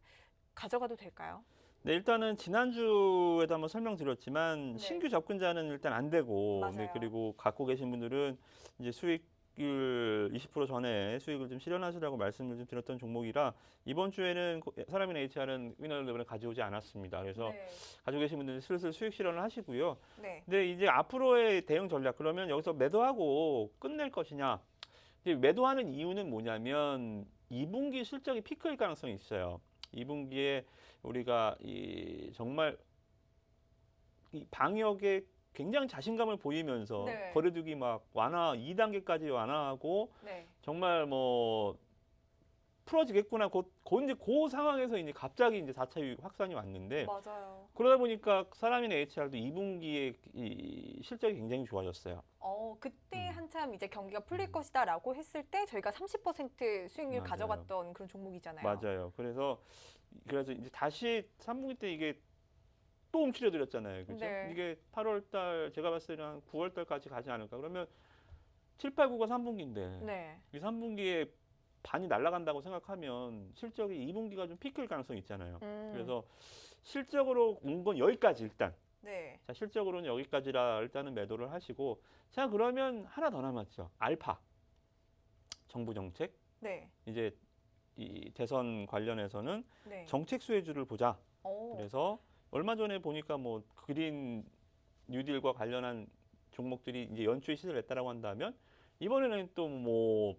가져가도 될까요? 네, 일단은 지난주에도 한번 설명드렸지만 네. 신규 접근자는 일단 안 되고 맞아요. 네, 그리고 갖고 계신 분들은 이제 수익률 20% 전에 수익을 좀 실현하시라고 말씀을 좀 드렸던 종목이라 이번 주에는 사람인 HR은 위너 11을 가져오지 않았습니다. 그래서 네. 가지고 계신 분들은 슬슬 수익 실현을 하시고요. 네. 근데 이제 앞으로의 대응 전략 그러면 여기서 매도하고 끝낼 것이냐? 이제 매도하는 이유는 뭐냐면 2분기 실적이 피크일 가능성이 있어요. 2분기에 우리가 정말 이 방역에 굉장히 자신감을 보이면서 네. 거리두기 막 완화 2단계까지 완화하고 네. 정말 뭐 풀어지겠구나. 이제 그 상황에서 이제 갑자기 이제 4차 유입 확산이 왔는데 맞아요. 그러다 보니까 사람인 HR도 2분기에 이 실적이 굉장히 좋아졌어요. 그때 한참 이제 경기가 풀릴 것이다라고 했을 때 저희가 30% 수익률 맞아요. 가져갔던 그런 종목이잖아요. 맞아요. 그래서 이제 다시 3분기 때 이게 또 움츠려 드렸잖아요. 그죠? 네. 이게 8월 달 제가 봤을 때는 한 9월 달까지 가지 않을까. 그러면 7, 8, 9가 3분기인데 네. 이 3분기에 반이 날아간다고 생각하면 실적이 2분기가 좀 피크일 가능성이 있잖아요. 그래서 실적으로 온 건 여기까지 일단. 네. 자, 실적으로는 여기까지라 일단은 매도를 하시고 자, 그러면 하나 더 남았죠. 알파. 정부 정책. 네. 이제 이 대선 관련해서는 네. 정책 수혜주를 보자. 오. 그래서 얼마 전에 보니까 뭐 그린 뉴딜과 관련한 종목들이 이제 연초에 시세를 냈다라고 한다면 이번에는 또 뭐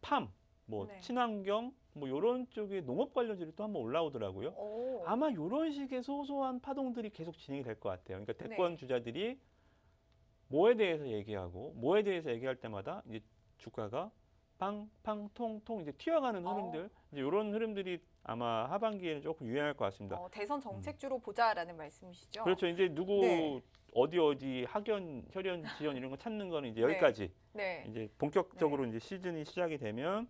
팜, 뭐 네. 친환경 뭐 이런 쪽의 농업 관련주들이 또 한번 올라오더라고요. 오. 아마 이런 식의 소소한 파동들이 계속 진행이 될 것 같아요. 그러니까 대권 네. 주자들이 뭐에 대해서 얘기하고 뭐에 대해서 얘기할 때마다 이제 주가가 팡팡 통통 이제 튀어가는 흐름들 이제 이런 흐름들이 아마 하반기에는 조금 유행할 것 같습니다. 대선 정책주로 보자라는 말씀이시죠? 그렇죠. 이제 누구 네. 어디 학연, 혈연, 지연 이런 거 찾는 거는 이제 네. 여기까지 네. 이제 본격적으로 이제 시즌이 시작이 되면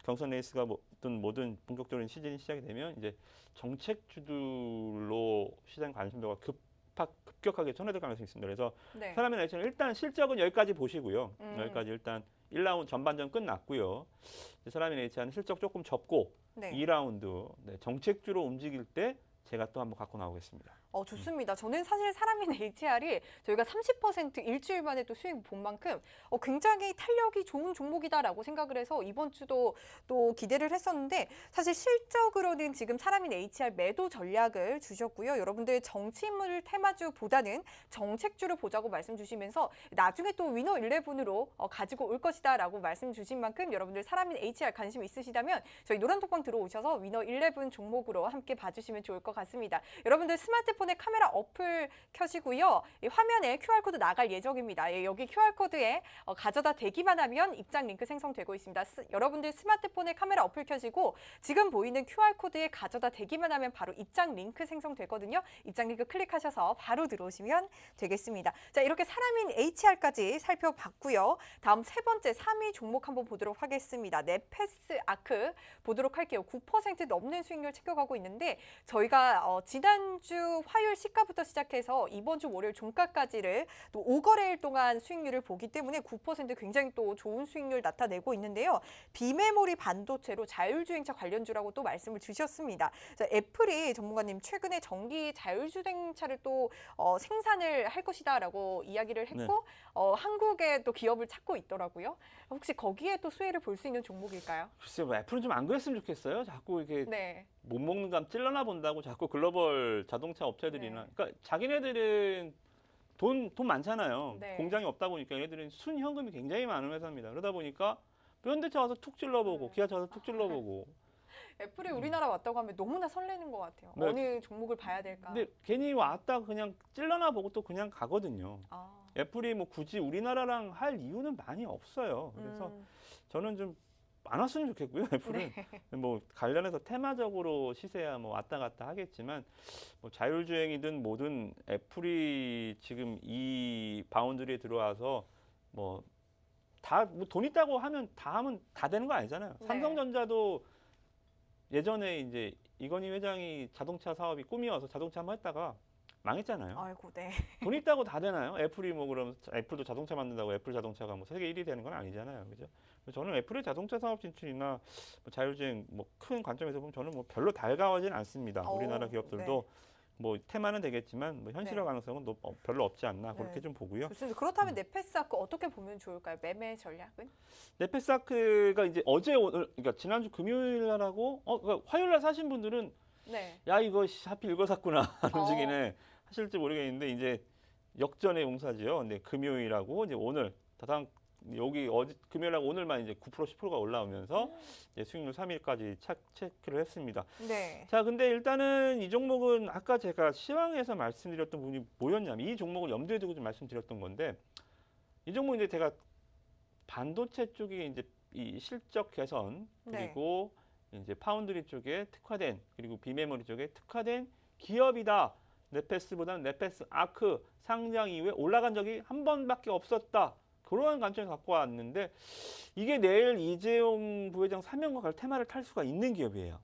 경선 레이스가 뭐든 본격적인 시즌이 시작이 되면 이제 정책주들로 시장 관심도가 급격하게 전환될 가능성이 있습니다. 그래서 네. 사람의 나이처럼 일단 실적은 여기까지 보시고요. 음. 여기까지 일단 1라운드 전반전 끝났고요. 사람의 네이처는 실적 조금 접고 네. 2라운드 정책주로 움직일 때 제가 또 한번 갖고 나오겠습니다. 좋습니다. 저는 사실 사람인 HR이 저희가 30% 일주일 만에 또 수익 본 만큼 굉장히 탄력이 좋은 종목이다라고 생각을 해서 이번 주도 또 기대를 했었는데 사실 실적으로는 지금 사람인 HR 매도 전략을 주셨고요. 여러분들 정치인물 테마주보다는 정책주를 보자고 말씀 주시면서 나중에 또 위너 11으로 가지고 올 것이다라고 말씀 주신 만큼 여러분들 사람인 HR 관심 있으시다면 저희 노란톡방 들어오셔서 위너 11 종목으로 함께 봐주시면 좋을 것 같습니다. 여러분들 스마트폰에 카메라 어플 켜시고요. 이 화면에 QR코드 나갈 예정입니다. 여기 QR코드에 가져다 대기만 하면 입장 링크 생성되고 있습니다. 여러분들 스마트폰에 카메라 어플 켜시고 지금 보이는 QR코드에 가져다 대기만 하면 바로 입장 링크 생성되거든요. 입장 링크 클릭하셔서 바로 들어오시면 되겠습니다. 자, 이렇게 사람인 HR까지 살펴봤고요. 다음 세 번째 3위 종목 한번 보도록 하겠습니다. 네페스 아크 보도록 할게요. 9% 넘는 수익률 챙겨가고 있는데 저희가 지난주 화요일 시가부터 시작해서 이번 주 월요일 종가까지를 또 5거래일 동안 수익률을 보기 때문에 9% 굉장히 또 좋은 수익률 나타내고 있는데요. 비메모리 반도체로 자율주행차 관련주라고 또 말씀을 주셨습니다. 자, 애플이 전문가님 최근에 전기 자율주행차를 또 생산을 할 것이다라고 이야기를 했고 한국에 또 기업을 찾고 있더라고요. 혹시 거기에 또 수혜를 볼 수 있는 종목일까요? 글쎄요, 애플은 좀 안 그랬으면 좋겠어요. 자꾸 이렇게 네. 못 먹는 감 찔러나 본다고 자꾸 글로벌 자동차 업체들이나 네. 그러니까 자기네들은 돈 많잖아요. 네. 공장이 없다 보니까 얘네들은 순현금이 굉장히 많은 회사입니다. 그러다 보니까 현대차 와서 툭 찔러보고 기아차 와서 툭 찔러보고 애플이 우리나라 왔다고 하면 너무나 설레는 것 같아요. 네. 어느 종목을 봐야 될까? 근데 괜히 왔다 그냥 찔러나 보고 또 그냥 가거든요. 애플이 뭐 굳이 우리나라랑 할 이유는 많이 없어요. 그래서 저는 좀 안 왔으면 좋겠고요. 애플은 뭐 관련해서 테마적으로 시세야 뭐 왔다 갔다 하겠지만 뭐 자율주행이든 뭐든 애플이 지금 이 바운드리에 들어와서 뭐 다 뭐 돈 있다고 하면 다 되는 거 아니잖아요. 네. 삼성전자도 예전에 이제 이건희 회장이 자동차 사업이 꿈이어서 자동차 한번 했다가 망했잖아요. 아이고, 네. 돈 있다고 다 되나요? 애플이 뭐 그럼 애플도 자동차 만든다고 애플 자동차가 뭐 세계 1위 되는 건 아니잖아요. 그죠? 그래서 저는 애플의 자동차 사업 진출이나 뭐 자율주행 뭐 큰 관점에서 보면 저는 뭐 별로 달가워하진 않습니다. 우리나라 기업들도 뭐 테마는 되겠지만 뭐 현실화 가능성은 별로 없지 않나 그렇게 좀 보고요. 좋습니다. 그렇다면 네페스아크 어떻게 보면 좋을까요? 매매 전략은? 네페스아크가 이제 어제 오늘 그러니까 지난주 금요일 날하고 그러니까 화요일 날 사신 분들은 네. 야 이거 하필 이거 샀구나 하는 식이네 하실지 모르겠는데 이제 역전의 용사지요. 근데 금요일하고 이제 오늘 다당 여기 어제 금요일하고 오늘만 이제 9% 10%가 올라오면서 이제 수익률 3일까지 체크를 했습니다. 네. 자, 근데 일단은 이 종목은 아까 제가 시황에서 말씀드렸던 부분이 뭐였냐면 이 종목을 염두에 두고 좀 말씀드렸던 건데 이 종목 이제 제가 반도체 쪽에 이제 이 실적 개선 그리고 이제 파운드리 쪽에 특화된 그리고 비메모리 쪽에 특화된 기업이다. 네페스보다는 네페스 아크 상장 이후에 올라간 적이 한 번밖에 없었다. 그러한 관점을 갖고 왔는데 이게 내일 이재용 부회장 사면과 갈 테마를 탈 수가 있는 기업이에요.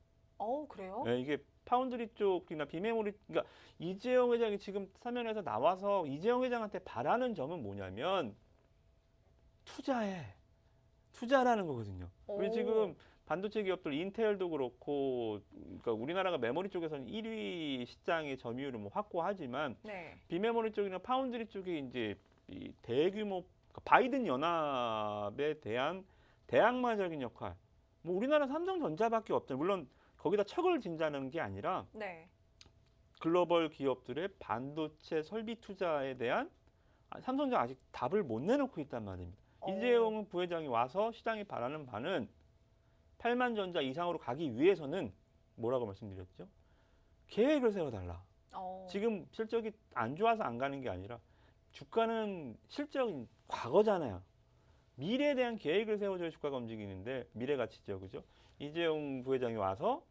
그래요? 네, 이게 파운드리 쪽이나 비메모리 그러니까 이재용 회장이 지금 사면에서 나와서 이재용 회장한테 바라는 점은 뭐냐면 투자라는 거거든요. 우리 지금 반도체 기업들 인텔도 그렇고 그러니까 우리나라가 메모리 쪽에서는 1위 시장의 점유율을 뭐 확고하지만 비메모리 쪽이나 파운드리 쪽에 이제 이 대규모 바이든 연합에 대한 대항마적인 역할. 뭐 우리나라 삼성전자밖에 없잖아요. 물론 거기다 척을 진다는 게 아니라 글로벌 기업들의 반도체 설비 투자에 대한 삼성전자 아직 답을 못 내놓고 있단 말입니다. 이재용 부회장이 와서 시장이 바라는 바는 8만 전자 이상으로 가기 위해서는 뭐라고 말씀드렸죠? 계획을 세워달라. 지금 실적이 안 좋아서 안 가는 게 아니라 주가는 실적인 과거잖아요. 미래에 대한 계획을 세워줘야 주가가 움직이는데 미래 가치죠, 그죠? 이재용 부회장이 와서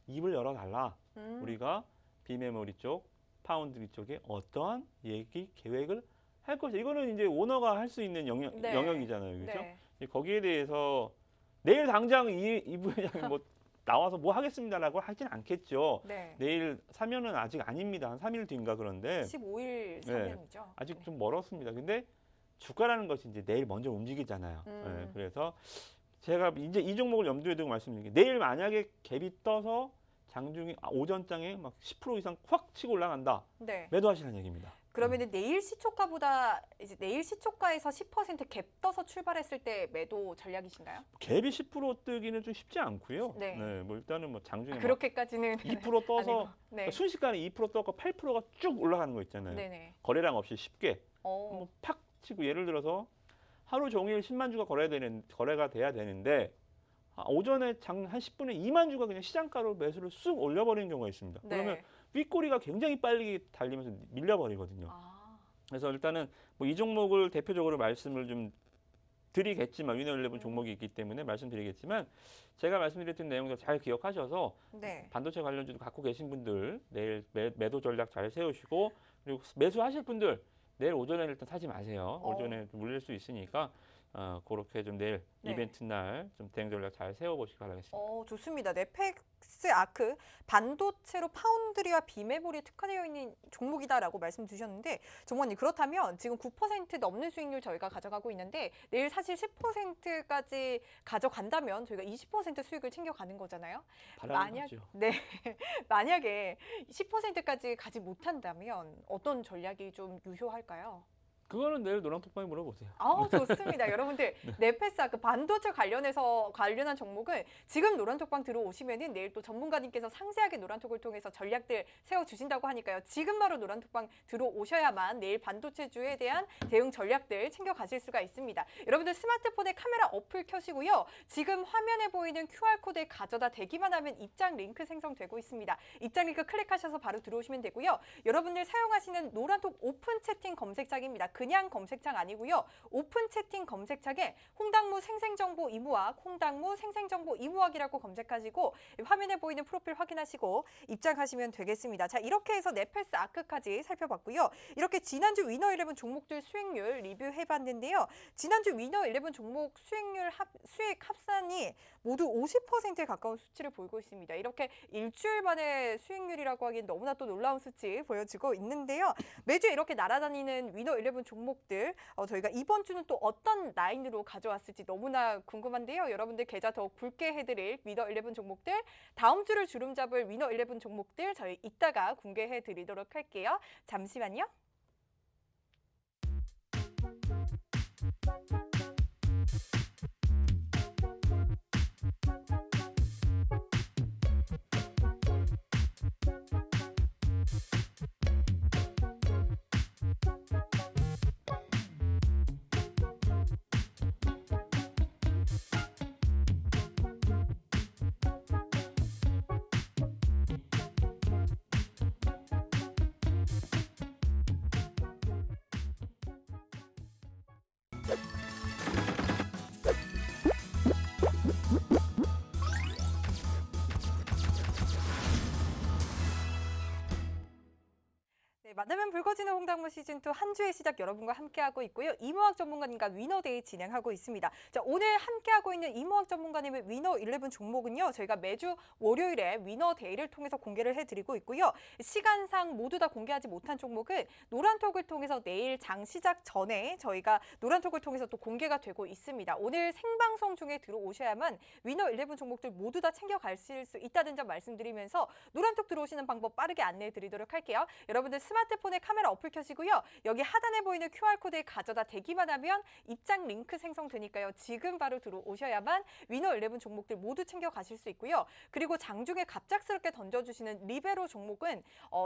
입을 열어달라. 우리가 비메모리 쪽, 파운드리 쪽에 어떠한 얘기 계획을 할 것이다. 이거는 이제 오너가 할 수 있는 영역이잖아요, 그죠? 거기에 대해서 내일 당장 이 부회장이 뭐 나와서 뭐 하겠습니다라고 하진 않겠죠. 네. 내일 사면은 아직 아닙니다. 한 3일 뒤인가 그런데 15일 사면이죠. 아직 네. 좀 멀었습니다. 근데 주가라는 것이 이제 내일 먼저 움직이잖아요. 그래서 제가 이제 이 종목을 염두에 두고 말씀드린 게 내일 만약에 갭이 떠서 장중에 오전장에 막 10% 이상 확 치고 올라간다. 네. 매도하시라는 얘기입니다. 그러면은 내일 시초가보다 이제 내일 시초가에서 10%갭 떠서 출발했을 때 매도 전략이신가요? 갭이 10% 뜨기는 좀 쉽지 않고요. 네. 뭐 일단은 뭐 장중에 막 그렇게까지는 2% 떠서 아니고. 네. 그러니까 순식간에 2% 떠고 8%가 쭉 올라가는 거 있잖아요. 네네. 거래량 없이 쉽게 어. 뭐 팍 치고 예를 들어서 하루 종일 10만 주가 거래가 돼야 되는데 오전에 한 10분에 2만 주가 그냥 시장가로 매수를 쑥 올려버리는 경우가 있습니다. 네. 그러면 윗꼬리가 굉장히 빨리 달리면서 밀려버리거든요. 아. 그래서 일단은 뭐 이 종목을 대표적으로 말씀을 좀 드리겠지만 위너11 종목이 있기 때문에 말씀드리겠지만 제가 말씀드렸던 내용도 잘 기억하셔서 네. 반도체 관련주도 갖고 계신 분들 내일 매도 전략 잘 세우시고 그리고 매수하실 분들 내일 오전에 일단 사지 마세요. 오전에 좀 물릴 수 있으니까 그렇게 좀 내일 네. 이벤트 날 좀 대응 전략 잘 세워보시기 바라겠습니다. 좋습니다. 넷팩스 아크 반도체로 파운드리와 비메모리에 특화되어 있는 종목이다라고 말씀 주셨는데 정관님 그렇다면 지금 9% 넘는 수익률 저희가 가져가고 있는데 내일 사실 10%까지 가져간다면 저희가 20% 수익을 챙겨가는 거잖아요. 바람이죠. 네. 만약에 10%까지 가지 못한다면 어떤 전략이 좀 유효할까요? 그거는 내일 노랑톡방에 물어보세요. 좋습니다. 여러분들 넷패스 아크 반도체 관련한 종목은 지금 노란톡방 들어오시면은 내일 또 전문가님께서 상세하게 노란톡을 통해서 전략들 세워주신다고 하니까요. 지금 바로 노란톡방 들어오셔야만 내일 반도체주에 대한 대응 전략들 챙겨가실 수가 있습니다. 여러분들 스마트폰에 카메라 어플 켜시고요. 지금 화면에 보이는 QR코드에 가져다 대기만 하면 입장 링크 생성되고 있습니다. 입장 링크 클릭하셔서 바로 들어오시면 되고요. 여러분들 사용하시는 노란톡 오픈 채팅 검색창입니다. 그냥 검색창 아니고요. 오픈 채팅 검색창에 홍당무 생생정보 이무학, 홍당무 생생정보 이무학이라고 검색하시고 화면에 보이는 프로필 확인하시고 입장하시면 되겠습니다. 자, 이렇게 해서 넷패스 아크까지 살펴봤고요. 이렇게 지난주 위너11 종목들 수익률 리뷰해봤는데요. 지난주 위너11 종목 수익 합산이 모두 50%에 가까운 수치를 보이고 있습니다. 이렇게 일주일 만에 수익률이라고 하기엔 너무나 또 놀라운 수치 보여지고 있는데요. 매주 이렇게 날아다니는 위너11 종목들 저희가 이번 주는 또 어떤 라인으로 가져왔을지 너무나 궁금한데요. 여러분들 계좌 더욱 붉게 해드릴 위너11 종목들 다음 주를 주름 잡을 위너11 종목들 저희 이따가 공개해 드리도록 할게요. 잠시만요. 만나면 붉어지는 홍당무 시즌2 한 주의 시작 여러분과 함께하고 있고요. 이무학 전문가님과 위너데이 진행하고 있습니다. 자, 오늘 함께하고 있는 이무학 전문가님의 위너11 종목은요. 저희가 매주 월요일에 위너데이를 통해서 공개를 해드리고 있고요. 시간상 모두 다 공개하지 못한 종목은 노란톡을 통해서 내일 장 시작 전에 저희가 노란톡을 통해서 또 공개가 되고 있습니다. 오늘 생방송 중에 들어오셔야만 위너11 종목들 모두 다 챙겨가실 수 있다는 점 말씀드리면서 노란톡 들어오시는 방법 빠르게 안내해 드리도록 할게요. 여러분들 스마트폰에 카메라 어플 켜시고요. 여기 하단에 보이는 QR코드에 가져다 대기만 하면 입장 링크 생성되니까요. 지금 바로 들어오셔야만 위너11 종목들 모두 챙겨가실 수 있고요. 그리고 장중에 갑작스럽게 던져주시는 리베로 종목은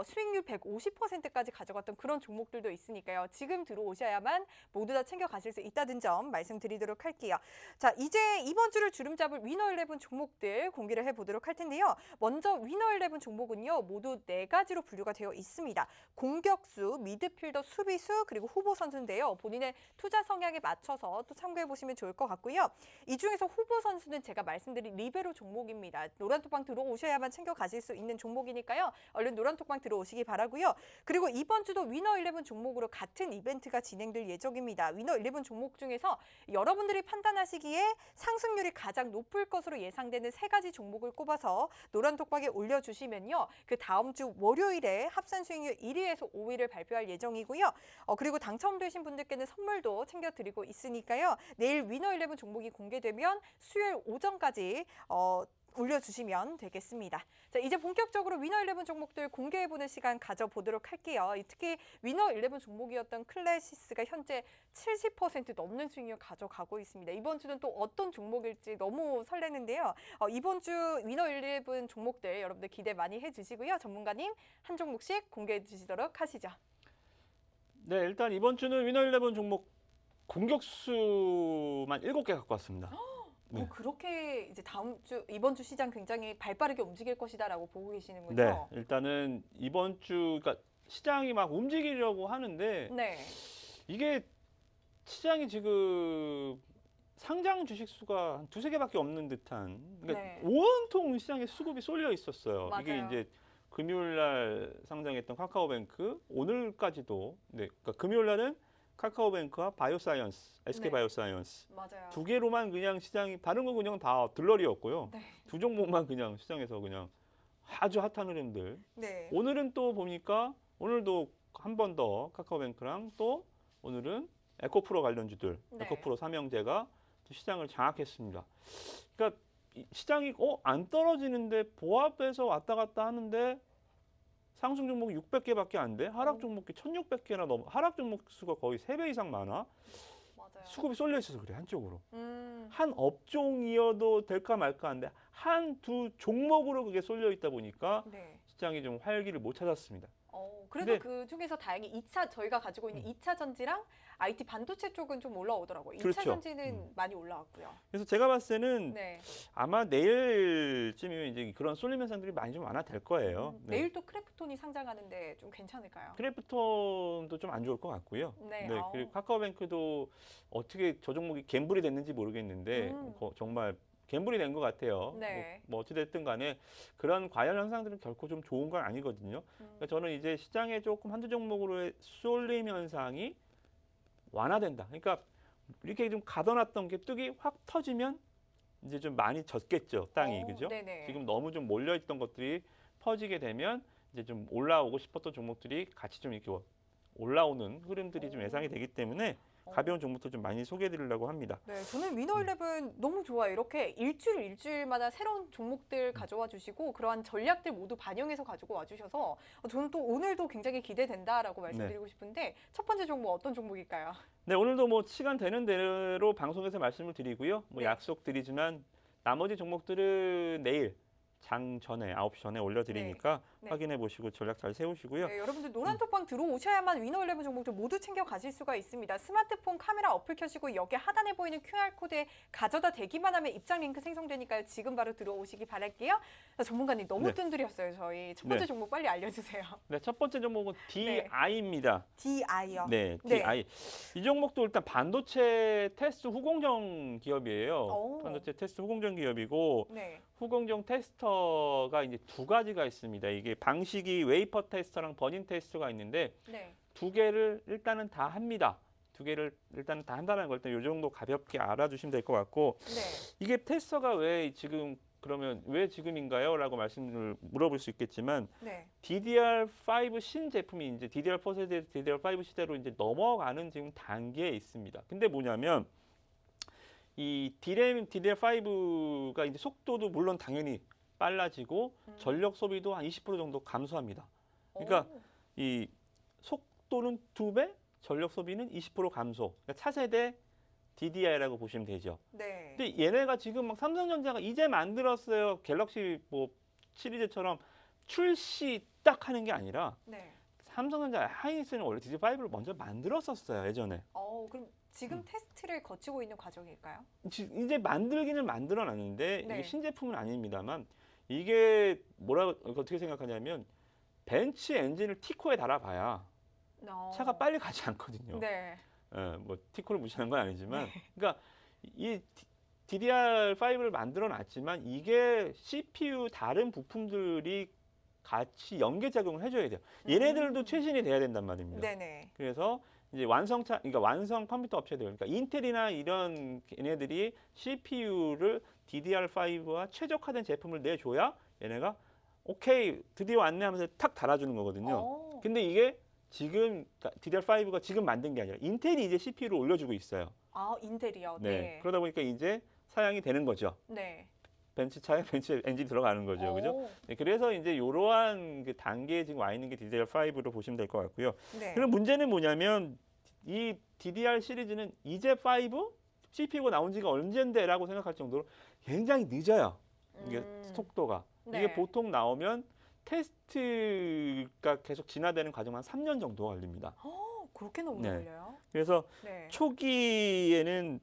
수익률 150%까지 가져갔던 그런 종목들도 있으니까요. 지금 들어오셔야만 모두 다 챙겨가실 수 있다는 점 말씀드리도록 할게요. 자, 이제 이번 주를 주름 잡을 위너11 종목들 공개를 해보도록 할 텐데요. 먼저 위너11 종목은요. 모두 4가지로 분류가 되어 있습니다. 공격수, 미드필더, 수비수, 그리고 후보 선수인데요. 본인의 투자 성향에 맞춰서 또 참고해 보시면 좋을 것 같고요. 이 중에서 후보 선수는 제가 말씀드린 리베로 종목입니다. 노란톡방 들어오셔야만 챙겨 가실 수 있는 종목이니까요. 얼른 노란톡방 들어오시기 바라고요. 그리고 이번 주도 위너 11 종목으로 같은 이벤트가 진행될 예정입니다. 위너 11 종목 중에서 여러분들이 판단하시기에 상승률이 가장 높을 것으로 예상되는 3가지 종목을 꼽아서 노란톡방에 올려주시면요. 그 다음 주 월요일에 합산 수익률 1위에서 5위를 발표할 예정이고요. 그리고 당첨되신 분들께는 선물도 챙겨드리고 있으니까요. 내일 위너 11 종목이 공개되면 수요일 오전까지 올려주시면 되겠습니다. 자, 이제 본격적으로 위너 11 종목들 공개해보는 시간 가져보도록 할게요. 특히 위너 11 종목이었던 클래시스가 현재 70% 넘는 수익률 가져가고 있습니다. 이번 주는 또 어떤 종목일지 너무 설레는데요. 이번 주 위너 11 종목들 여러분들 기대 많이 해주시고요. 전문가님 한 종목씩 공개해 주시도록 하시죠. 네, 일단 이번 주는 위너 11 종목 공격수만 7개 갖고 왔습니다. 네. 그렇게 이제 이번 주 시장 굉장히 발빠르게 움직일 것이다라고 보고 계시는군요. 네, 일단은 이번 주 그러니까 시장이 막 움직이려고 하는데 네. 이게 시장이 지금 상장 주식 수가 한 2-3개밖에 없는 듯한 그러니까 네. 온통 시장에 수급이 쏠려 있었어요. 맞아요. 이게 이제 금요일 날 상장했던 카카오뱅크 오늘까지도 그러니까 금요일 날은 카카오뱅크와 바이오사이언스, SK 네. 바이오사이언스 맞아요. 2개로만 그냥 시장이 다른 건 그냥 다 들러리였고요. 네. 2종목만 그냥 시장에서 그냥 아주 핫한 흐름들. 네. 오늘은 또 보니까 오늘도 한 번 더 카카오뱅크랑 또 오늘은 에코프로 관련주들, 네. 에코프로 삼형제가 시장을 장악했습니다. 그러니까 시장이 안 떨어지는데 보합해서 왔다 갔다 하는데 상승 종목이 600개밖에 안 돼. 하락 종목이 1,600개나 넘어. 하락 종목 수가 거의 3배 이상 많아. 맞아요. 수급이 쏠려 있어서 그래, 한쪽으로. 음. 한 업종이어도 될까 말까 한데 한두 종목으로 그게 쏠려 있다 보니까 네. 시장이 좀 활기를 못 찾았습니다. 그래도 근데- 그 중에서 다행히 저희가 가지고 있는 2차 전지랑 IT 반도체 쪽은 좀 올라오더라고요. 2차 그렇죠. 전지는 많이 올라왔고요. 그래서 제가 봤을 때는 네. 아마 내일쯤이면 이제 그런 쏠림 현상들이 많이 좀 완화될 거예요. 네. 내일 또 크래프톤이 상장하는데 좀 괜찮을까요? 크래프톤도 좀 안 좋을 것 같고요. 네. 그리고 카카오뱅크도 어떻게 저 종목이 갬블이 됐는지 모르겠는데 정말 갬블이 된 것 같아요. 네. 뭐 어찌됐든 간에 그런 과열 현상들은 결코 좀 좋은 건 아니거든요. 그러니까 저는 이제 시장에 조금 한두 종목으로의 쏠림 현상이 완화된다. 그러니까 이렇게 좀 가둬놨던 게 뚝이 확 터지면 이제 좀 많이 젖겠죠, 땅이. 그죠? 네네. 지금 너무 좀 몰려있던 것들이 퍼지게 되면 이제 좀 올라오고 싶었던 종목들이 같이 좀 이렇게 올라오는 흐름들이 좀 예상이 되기 때문에 가벼운 종목도 좀 많이 소개해드리려고 합니다. 네, 저는 위너 11 너무 좋아요. 이렇게 일주일마다 새로운 종목들 가져와 주시고 그러한 전략들 모두 반영해서 가지고 와 주셔서 저는 또 오늘도 굉장히 기대된다라고 말씀드리고 싶은데 첫 번째 종목 어떤 종목일까요? 네, 오늘도 뭐 시간 되는 대로 방송에서 말씀을 드리고요. 뭐 네. 약속드리지만 나머지 종목들은 내일 장 전에 9시 전에 올려드리니까 네. 확인해 보시고 전략 잘 세우시고요. 네, 여러분들 노란톡방 들어오셔야만 위너 11 종목들 모두 챙겨 가실 수가 있습니다. 스마트폰 카메라 어플 켜시고 여기 하단에 보이는 QR코드에 가져다 대기만 하면 입장 링크 생성되니까요. 지금 바로 들어오시기 바랄게요. 전문가님 너무 네. 뜬들이었어요. 저희 첫 번째 네. 종목 빨리 알려주세요. 네, 첫 번째 종목은 DI입니다. DI요. 네, 네. DI. 이 종목도 일단 반도체 테스트 후공정 기업이에요. 오. 반도체 테스트 후공정 기업이고 네. 후공정 테스터가 이제 2가지가 있습니다. 이게 방식이 웨이퍼 테스터랑 버닝 테스터가 있는데 네. 2개를 일단은 다 합니다. 2개를 일단은 다 한다는 걸 일단 이 정도 가볍게 알아주시면 될 것 같고 네. 이게 테스터가 왜 지금 그러면 왜 지금인가요? 라고 말씀을 물어볼 수 있겠지만 네. DDR5 신제품이 이제 DDR4 세대, DDR5 시대로 이제 넘어가는 지금 단계에 있습니다. 근데 뭐냐면 이 DRAM, DDR5가 이제 속도도 물론 당연히 빨라지고 전력 소비도 한 20% 정도 감소합니다. 그러니까 이 속도는 2배, 전력 소비는 20% 감소. 그러니까 차세대 DDI라고 보시면 되죠. 네. 근데 얘네가 지금 막 삼성전자가 이제 만들었어요. 갤럭시 뭐 시리즈처럼 출시 딱 하는 게 아니라 네. 삼성전자 하이닉스는 원래 DDR5를 먼저 만들었었어요, 예전에. 그럼 지금 테스트를 거치고 있는 과정일까요? 이제 만들기는 만들어놨는데 네. 이게 신제품은 아닙니다만 이게 어떻게 생각하냐면 벤츠 엔진을 T코에 달아봐야 차가 빨리 가지 않거든요. 네. 뭐 T코를 무시하는 건 아니지만, 그러니까 이 DDR5를 만들어 놨지만 이게 CPU 다른 부품들이 같이 연계 작용을 해줘야 돼요. 얘네들도 최신이 돼야 된단 말입니다. 네네. 그래서 이제 그러니까 완성 컴퓨터 업체들, 그러니까 인텔이나 이런 얘네들이 CPU를 DDR5와 최적화된 제품을 내줘야 얘네가 오케이 드디어 왔네 하면서 탁 달아주는 거거든요. 근데 이게 지금 DDR5가 지금 만든 게 아니라 인텔이 이제 CPU를 올려주고 있어요. 아, 인텔이요. 네. 네. 그러다 보니까 이제 사양이 되는 거죠. 네. 벤츠 차에 벤츠 엔진이 들어가는 거죠. 그죠? 네, 그래서 이제 이러한 그 단계에 지금 와 있는 게 DDR5로 보시면 될 것 같고요. 네. 그럼 문제는 뭐냐면 이 DDR 시리즈는 이제 5 CPU가 나온 지가 언젠데라고 생각할 정도로 굉장히 늦어요. 이게 속도가. 네. 이게 보통 나오면 테스트가 계속 진화되는 과정 한 3년 정도 걸립니다. 그렇게나 오래 걸려요? 그래서 네. 초기에는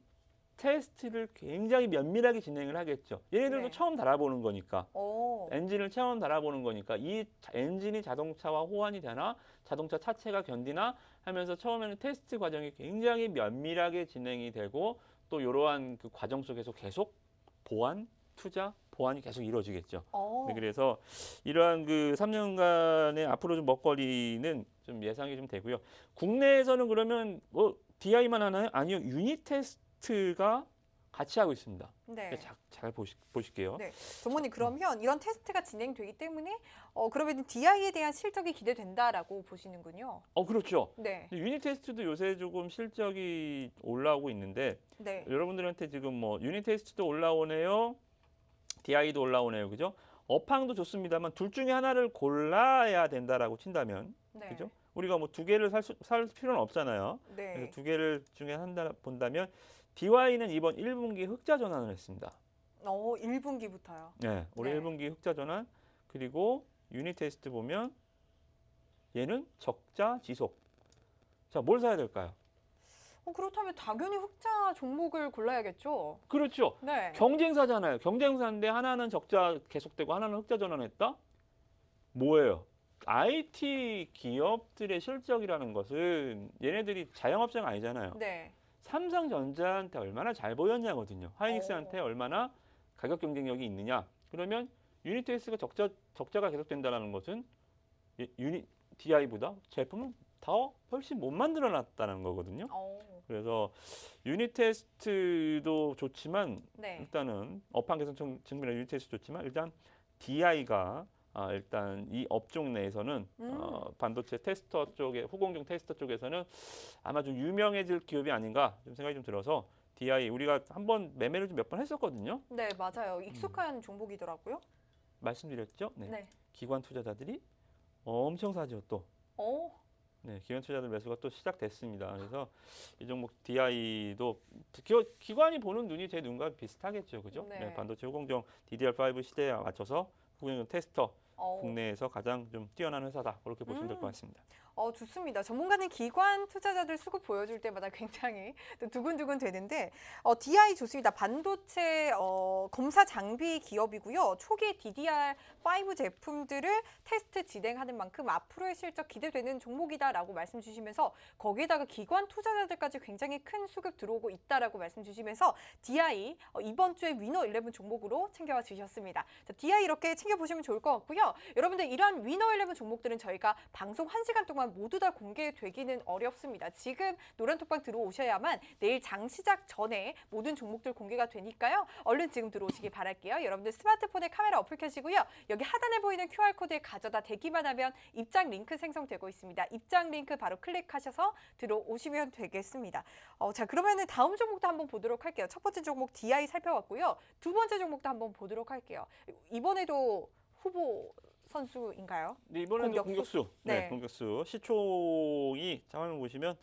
테스트를 굉장히 면밀하게 진행을 하겠죠. 얘네들도 네. 처음 달아보는 거니까. 오. 엔진을 처음 달아보는 거니까 이 엔진이 자동차와 호환이 되나 자동차 차체가 견디나 하면서 처음에는 테스트 과정이 굉장히 면밀하게 진행이 되고 또 이러한 그 과정 속에서 계속 보완, 투자, 보완이 계속 이루어지겠죠. 네, 그래서 이러한 그 3년간의 앞으로 좀 먹거리는 좀 예상이 좀 되고요. 국내에서는 그러면 뭐 DI만 하나요? 아니요. 유닛 테스트가 같이 하고 있습니다. 네. 잘 보실게요. 네. 전문님 그러면 이런 테스트가 진행되기 때문에 그러면 DI에 대한 실적이 기대된다라고 보시는군요. 그렇죠. 네. 유닛 테스트도 요새 조금 실적이 올라오고 있는데 네. 여러분들한테 지금 뭐 유닛 테스트도 올라오네요. DI도 올라오네요. 그죠? 업황도 좋습니다만 둘 중에 하나를 골라야 된다라고 친다면 네. 그죠? 우리가 뭐 두 개를 살 필요는 없잖아요. 네. 그래서 두 개를 중에 한다 본다면 DY는 이번 1분기에 흑자 전환을 했습니다. 1분기부터요. 네, 올해 네. 1분기 흑자 전환. 그리고 유닛 테스트 보면 얘는 적자 지속. 자, 뭘 사야 될까요? 그렇다면 당연히 흑자 종목을 골라야겠죠. 그렇죠. 네. 경쟁사잖아요. 경쟁사인데 하나는 적자 계속되고 하나는 흑자 전환했다? 뭐예요? IT 기업들의 실적이라는 것은 얘네들이 자영업자가 아니잖아요. 네. 삼성전자한테 얼마나 잘 보였냐거든요. 하이닉스한테 얼마나 가격 경쟁력이 있느냐. 그러면 유닛 테스트가 적자가 계속된다는 것은 유닛 DI보다 제품은 더 훨씬 못 만들어놨다는 거거든요. 그래서 유닛 테스트도 좋지만 네. 일단은 업황 개선 측면의 유닛 테스트 좋지만 일단 DI가 일단 이 업종 내에서는 반도체 테스터 쪽에 후공정 테스터 쪽에서는 아마 좀 유명해질 기업이 아닌가 좀 생각이 좀 들어서 DI 우리가 한번 매매를 좀 몇 번 했었거든요. 네, 맞아요. 익숙한 종목이더라고요. 말씀드렸죠. 네. 네. 기관 투자자들이 엄청 사죠 또. 네, 기관 투자들 매수가 또 시작됐습니다. 그래서 이 종목 DI도 기관이 보는 눈이 제 눈과 비슷하겠죠, 그죠? 네. 네, 반도체 후공정 DDR5 시대에 맞춰서 후공정 테스터 국내에서 가장 좀 뛰어난 회사다 그렇게 보시면 될 것 같습니다. 좋습니다. 전문가는 기관 투자자들 수급 보여줄 때마다 굉장히 또 두근두근 되는데 DI 좋습니다. 반도체 검사 장비 기업이고요. 초기 DDR5 제품들을 테스트 진행하는 만큼 앞으로의 실적 기대되는 종목이다라고 말씀 주시면서 거기에다가 기관 투자자들까지 굉장히 큰 수급 들어오고 있다라고 말씀 주시면서 DI 이번 주에 위너 11 종목으로 챙겨와 주셨습니다. 자, DI 이렇게 챙겨보시면 좋을 것 같고요. 여러분들 이런 위너 11 종목들은 저희가 방송 1시간 동안 모두 다 공개되기는 어렵습니다. 지금 노란톡방 들어오셔야만 내일 장 시작 전에 모든 종목들 공개가 되니까요. 얼른 지금 들어오시기 바랄게요. 여러분들 스마트폰에 카메라 어플 켜시고요. 여기 하단에 보이는 QR코드에 가져다 대기만 하면 입장 링크 생성되고 있습니다. 입장 링크 바로 클릭하셔서 들어오시면 되겠습니다. 자, 그러면은 다음 종목도 한번 보도록 할게요. 첫 번째 종목 DI 살펴봤고요. 두 번째 종목도 한번 보도록 할게요. 이번에도 후보 선수인가요? 네, 이번에도 공격수. 네, 네. 공격수. 시총이 화면 보시면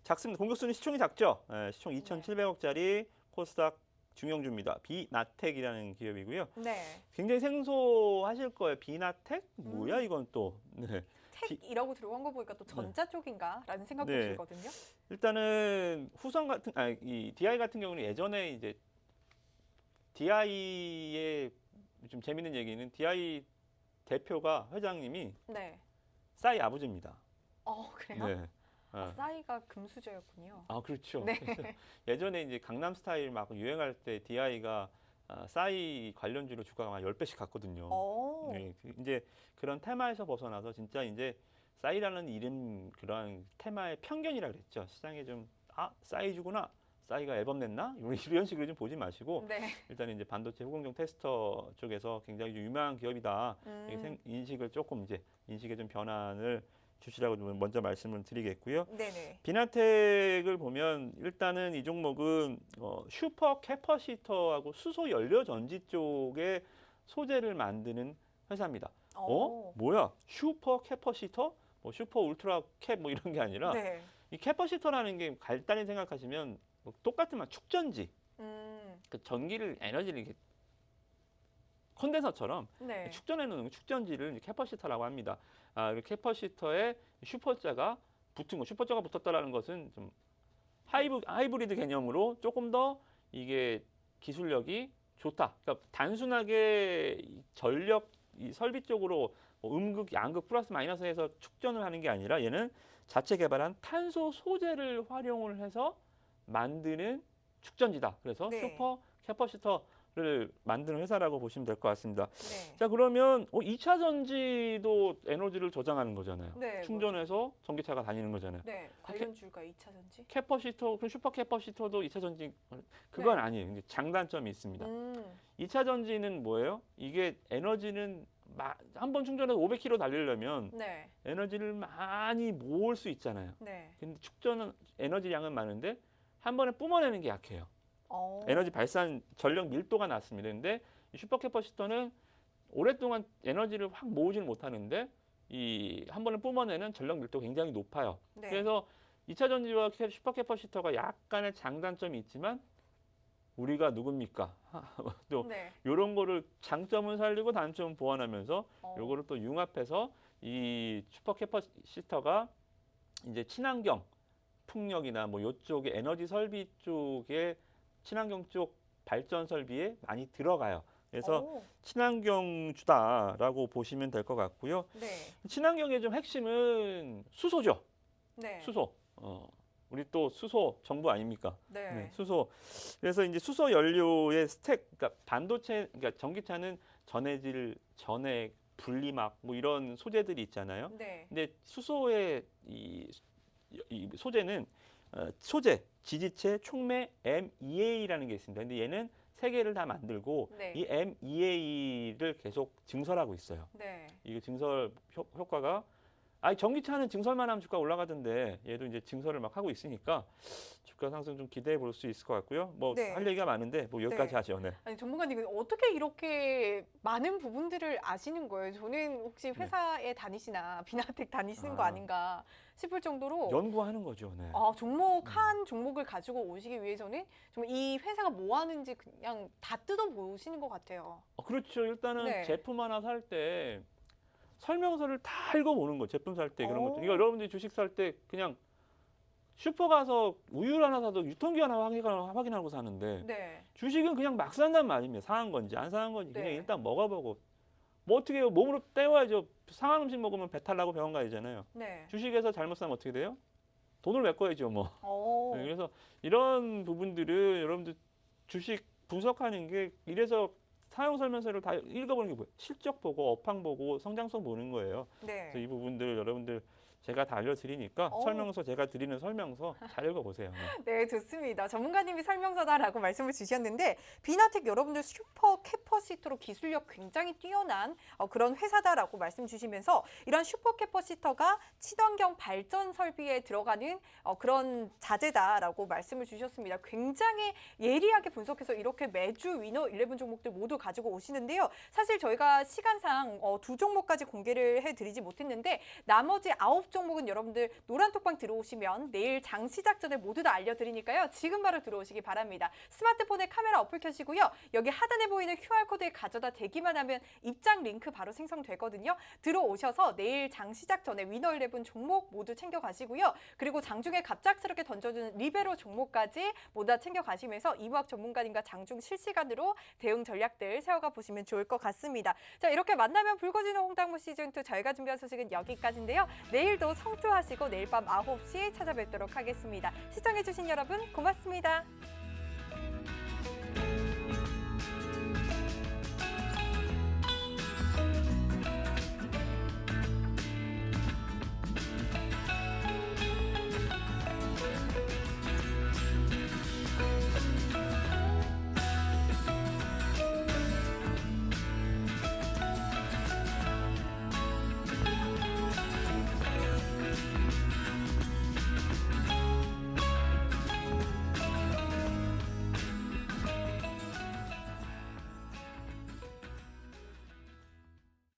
작습니다. 공격수는 시총이 작죠. 네, 시총 2,700억짜리 코스닥 중형주입니다. 비나텍이라는 기업이고요. 네. 굉장히 생소하실 거예요. 비나텍? 뭐야 이건 또. 네. 텍이라고 들어간 거 보니까 또 전자 쪽인가라는 생각도 네. 들거든요. 일단은 이 DI 같은 경우는 예전에 이제 DI의 좀 재밌는 얘기는 DI 대표가 회장님이 네. 싸이 아버지입니다. 그래요? 네. 싸이가 금수저였군요. 아, 그렇죠. 네. 그래서 예전에 이제 강남 스타일 막 유행할 때 DI가 싸이 관련주로 주가가 한 10배씩 갔거든요. 네, 이제 그런 테마에서 벗어나서 진짜 이제 싸이라는 이름 그런 테마의 편견이라 그랬죠. 시장에 좀 싸이주구나. 싸이가 앨범 냈나? 이런 식으로 좀 보지 마시고 네. 일단 이제 반도체 후공정 테스터 쪽에서 굉장히 좀 유명한 기업이다. 인식을 조금 이제 인식에 좀 변환을 주시라고 좀 먼저 말씀을 드리겠고요. 네네. 비나텍을 보면 일단은 이 종목은 슈퍼 캐퍼시터하고 수소 연료 전지 쪽에 소재를 만드는 회사입니다. 뭐야? 슈퍼 캐퍼시터? 뭐 슈퍼 울트라 캡 뭐 이런 게 아니라 네. 이 캐퍼시터라는 게 간단히 생각하시면 뭐 똑같은 말 축전지. 그 전기를 에너지를 이렇게 콘덴서처럼 네. 축전해 놓는 축전지를 이제 캐퍼시터라고 합니다. 그 캐퍼시터에 슈퍼자가 붙은 거, 슈퍼자가 붙었다라는 것은 좀 하이브리드 개념으로 조금 더 이게 기술력이 좋다. 그러니까 단순하게 이 전력 이 설비 쪽으로 뭐 음극, 양극 플러스 마이너스 해서 축전을 하는 게 아니라 얘는 자체 개발한 탄소 소재를 활용을 해서 만드는 축전지다. 그래서 네. 슈퍼 캐퍼시터를 만드는 회사라고 보시면 될 것 같습니다. 네. 자, 그러면 2차 전지도 에너지를 저장하는 거잖아요. 네. 충전해서 전기차가 다니는 거잖아요. 네. 관련주가 2차 전지? 캐퍼시터, 그 슈퍼 캐퍼시터도 2차 전지 그건 아니에요. 이제 장단점이 있습니다. 2차 전지는 뭐예요? 이게 에너지는 한 번 충전해서 500km 달리려면 네. 에너지를 많이 모을 수 있잖아요. 네. 근데 축전은 에너지 양은 많은데 한 번에 뿜어내는 게 약해요. 에너지 발산 전력 밀도가 낮습니다. 근데 이 슈퍼 캐퍼시터는 오랫동안 에너지를 확 모으지는 못하는데 이 한 번에 뿜어내는 전력 밀도가 굉장히 높아요. 네. 그래서 2차 전지와 슈퍼 캐퍼시터가 약간의 장단점이 있지만 우리가 누굽니까? 또 네. 이런 거를 장점은 살리고 단점은 보완하면서 요거를 어. 또 융합해서 이 슈퍼 캐퍼시터가 이제 친환경 풍력이나 뭐 요쪽에 에너지 설비 쪽에 친환경 쪽 발전 설비에 많이 들어가요. 그래서 친환경주다라고 보시면 될 것 같고요. 네. 친환경의 좀 핵심은 수소죠. 네. 수소. 우리 또 수소 정부 아닙니까? 네. 네, 수소. 그래서 이제 수소 연료의 스택, 그러니까 반도체, 그러니까 전기차는 전해질, 전해, 분리막 뭐 이런 소재들이 있잖아요. 네. 근데 수소의 이 소재는 소재, 지지체, 촉매, MEA라는 게 있습니다. 근데 얘는 세 개를 다 만들고 네. 이 MEA를 계속 증설하고 있어요. 네. 이게 증설 효과가 전기차는 증설만 하면 주가 올라가던데 얘도 이제 증설을 막 하고 있으니까 주가 상승 좀 기대해 볼 수 있을 것 같고요. 뭐 네. 할 얘기가 많은데 뭐 여기까지 네. 하죠. 네. 아니 전문가님 어떻게 이렇게 많은 부분들을 아시는 거예요? 저는 혹시 회사에 다니시나 비나텍 다니시는 거 아닌가 싶을 정도로 연구하는 거죠. 네. 종목 한 종목을 가지고 오시기 위해서는 정말 이 회사가 뭐 하는지 그냥 다 뜯어보시는 것 같아요. 그렇죠. 일단은 네. 제품 하나 살 때 설명서를 다 읽어보는 거. 제품 살 때 그런 것들. 그러니까 여러분들이 주식 살 때 그냥 슈퍼 가서 우유를 하나 사도 유통기한 확인하고 사는데 네. 주식은 그냥 막 산단 말입니다. 상한 건지 안 상한 건지 그냥 네. 일단 먹어보고 뭐 어떻게 해요? 몸으로 때워야죠. 상한 음식 먹으면 배탈 나고 병원 가야 되잖아요. 네. 주식에서 잘못 사면 어떻게 돼요? 돈을 메꿔야죠 뭐. 오. 네, 그래서 이런 부분들을 여러분들 주식 분석하는 게 이래서 사용 설명서를 다 읽어보는 게 뭐예요? 실적 보고 업황 보고 성장성 보는 거예요. 네. 그래서 이 부분들 여러분들 제가 다 알려드리니까 오. 설명서 제가 드리는 설명서 잘 읽어보세요. 네, 좋습니다. 전문가님이 설명서다라고 말씀을 주셨는데 비나텍 여러분들 슈퍼 캐퍼시터로 기술력 굉장히 뛰어난 그런 회사다라고 말씀 주시면서 이런 슈퍼 캐퍼시터가 친환경 발전 설비에 들어가는 그런 자재다라고 말씀을 주셨습니다. 굉장히 예리하게 분석해서 이렇게 매주 위너 11 종목들 모두 가지고 오시는데요. 사실 저희가 시간상 두 종목까지 공개를 해드리지 못했는데 나머지 9 아홉 종목은 여러분들 노란톡방 들어오시면 내일 장 시작 전에 모두 다 알려드리니까요. 지금 바로 들어오시기 바랍니다. 스마트폰에 카메라 어플 켜시고요. 여기 하단에 보이는 QR코드에 가져다 대기만 하면 입장 링크 바로 생성되거든요. 들어오셔서 내일 장 시작 전에 위너 11 종목 모두 챙겨가시고요. 그리고 장중에 갑작스럽게 던져주는 리베로 종목까지 모두 다 챙겨가시면서 이무학 전문가님과 장중 실시간으로 대응 전략들 세워가 보시면 좋을 것 같습니다. 자, 이렇게 만나면 붉어지는 홍당무 시즌2 저희가 준비한 소식은 여기까지인데요. 내일도 성투하시고 내일 밤 9시 찾아뵙도록 하겠습니다. 시청해주신 여러분 고맙습니다.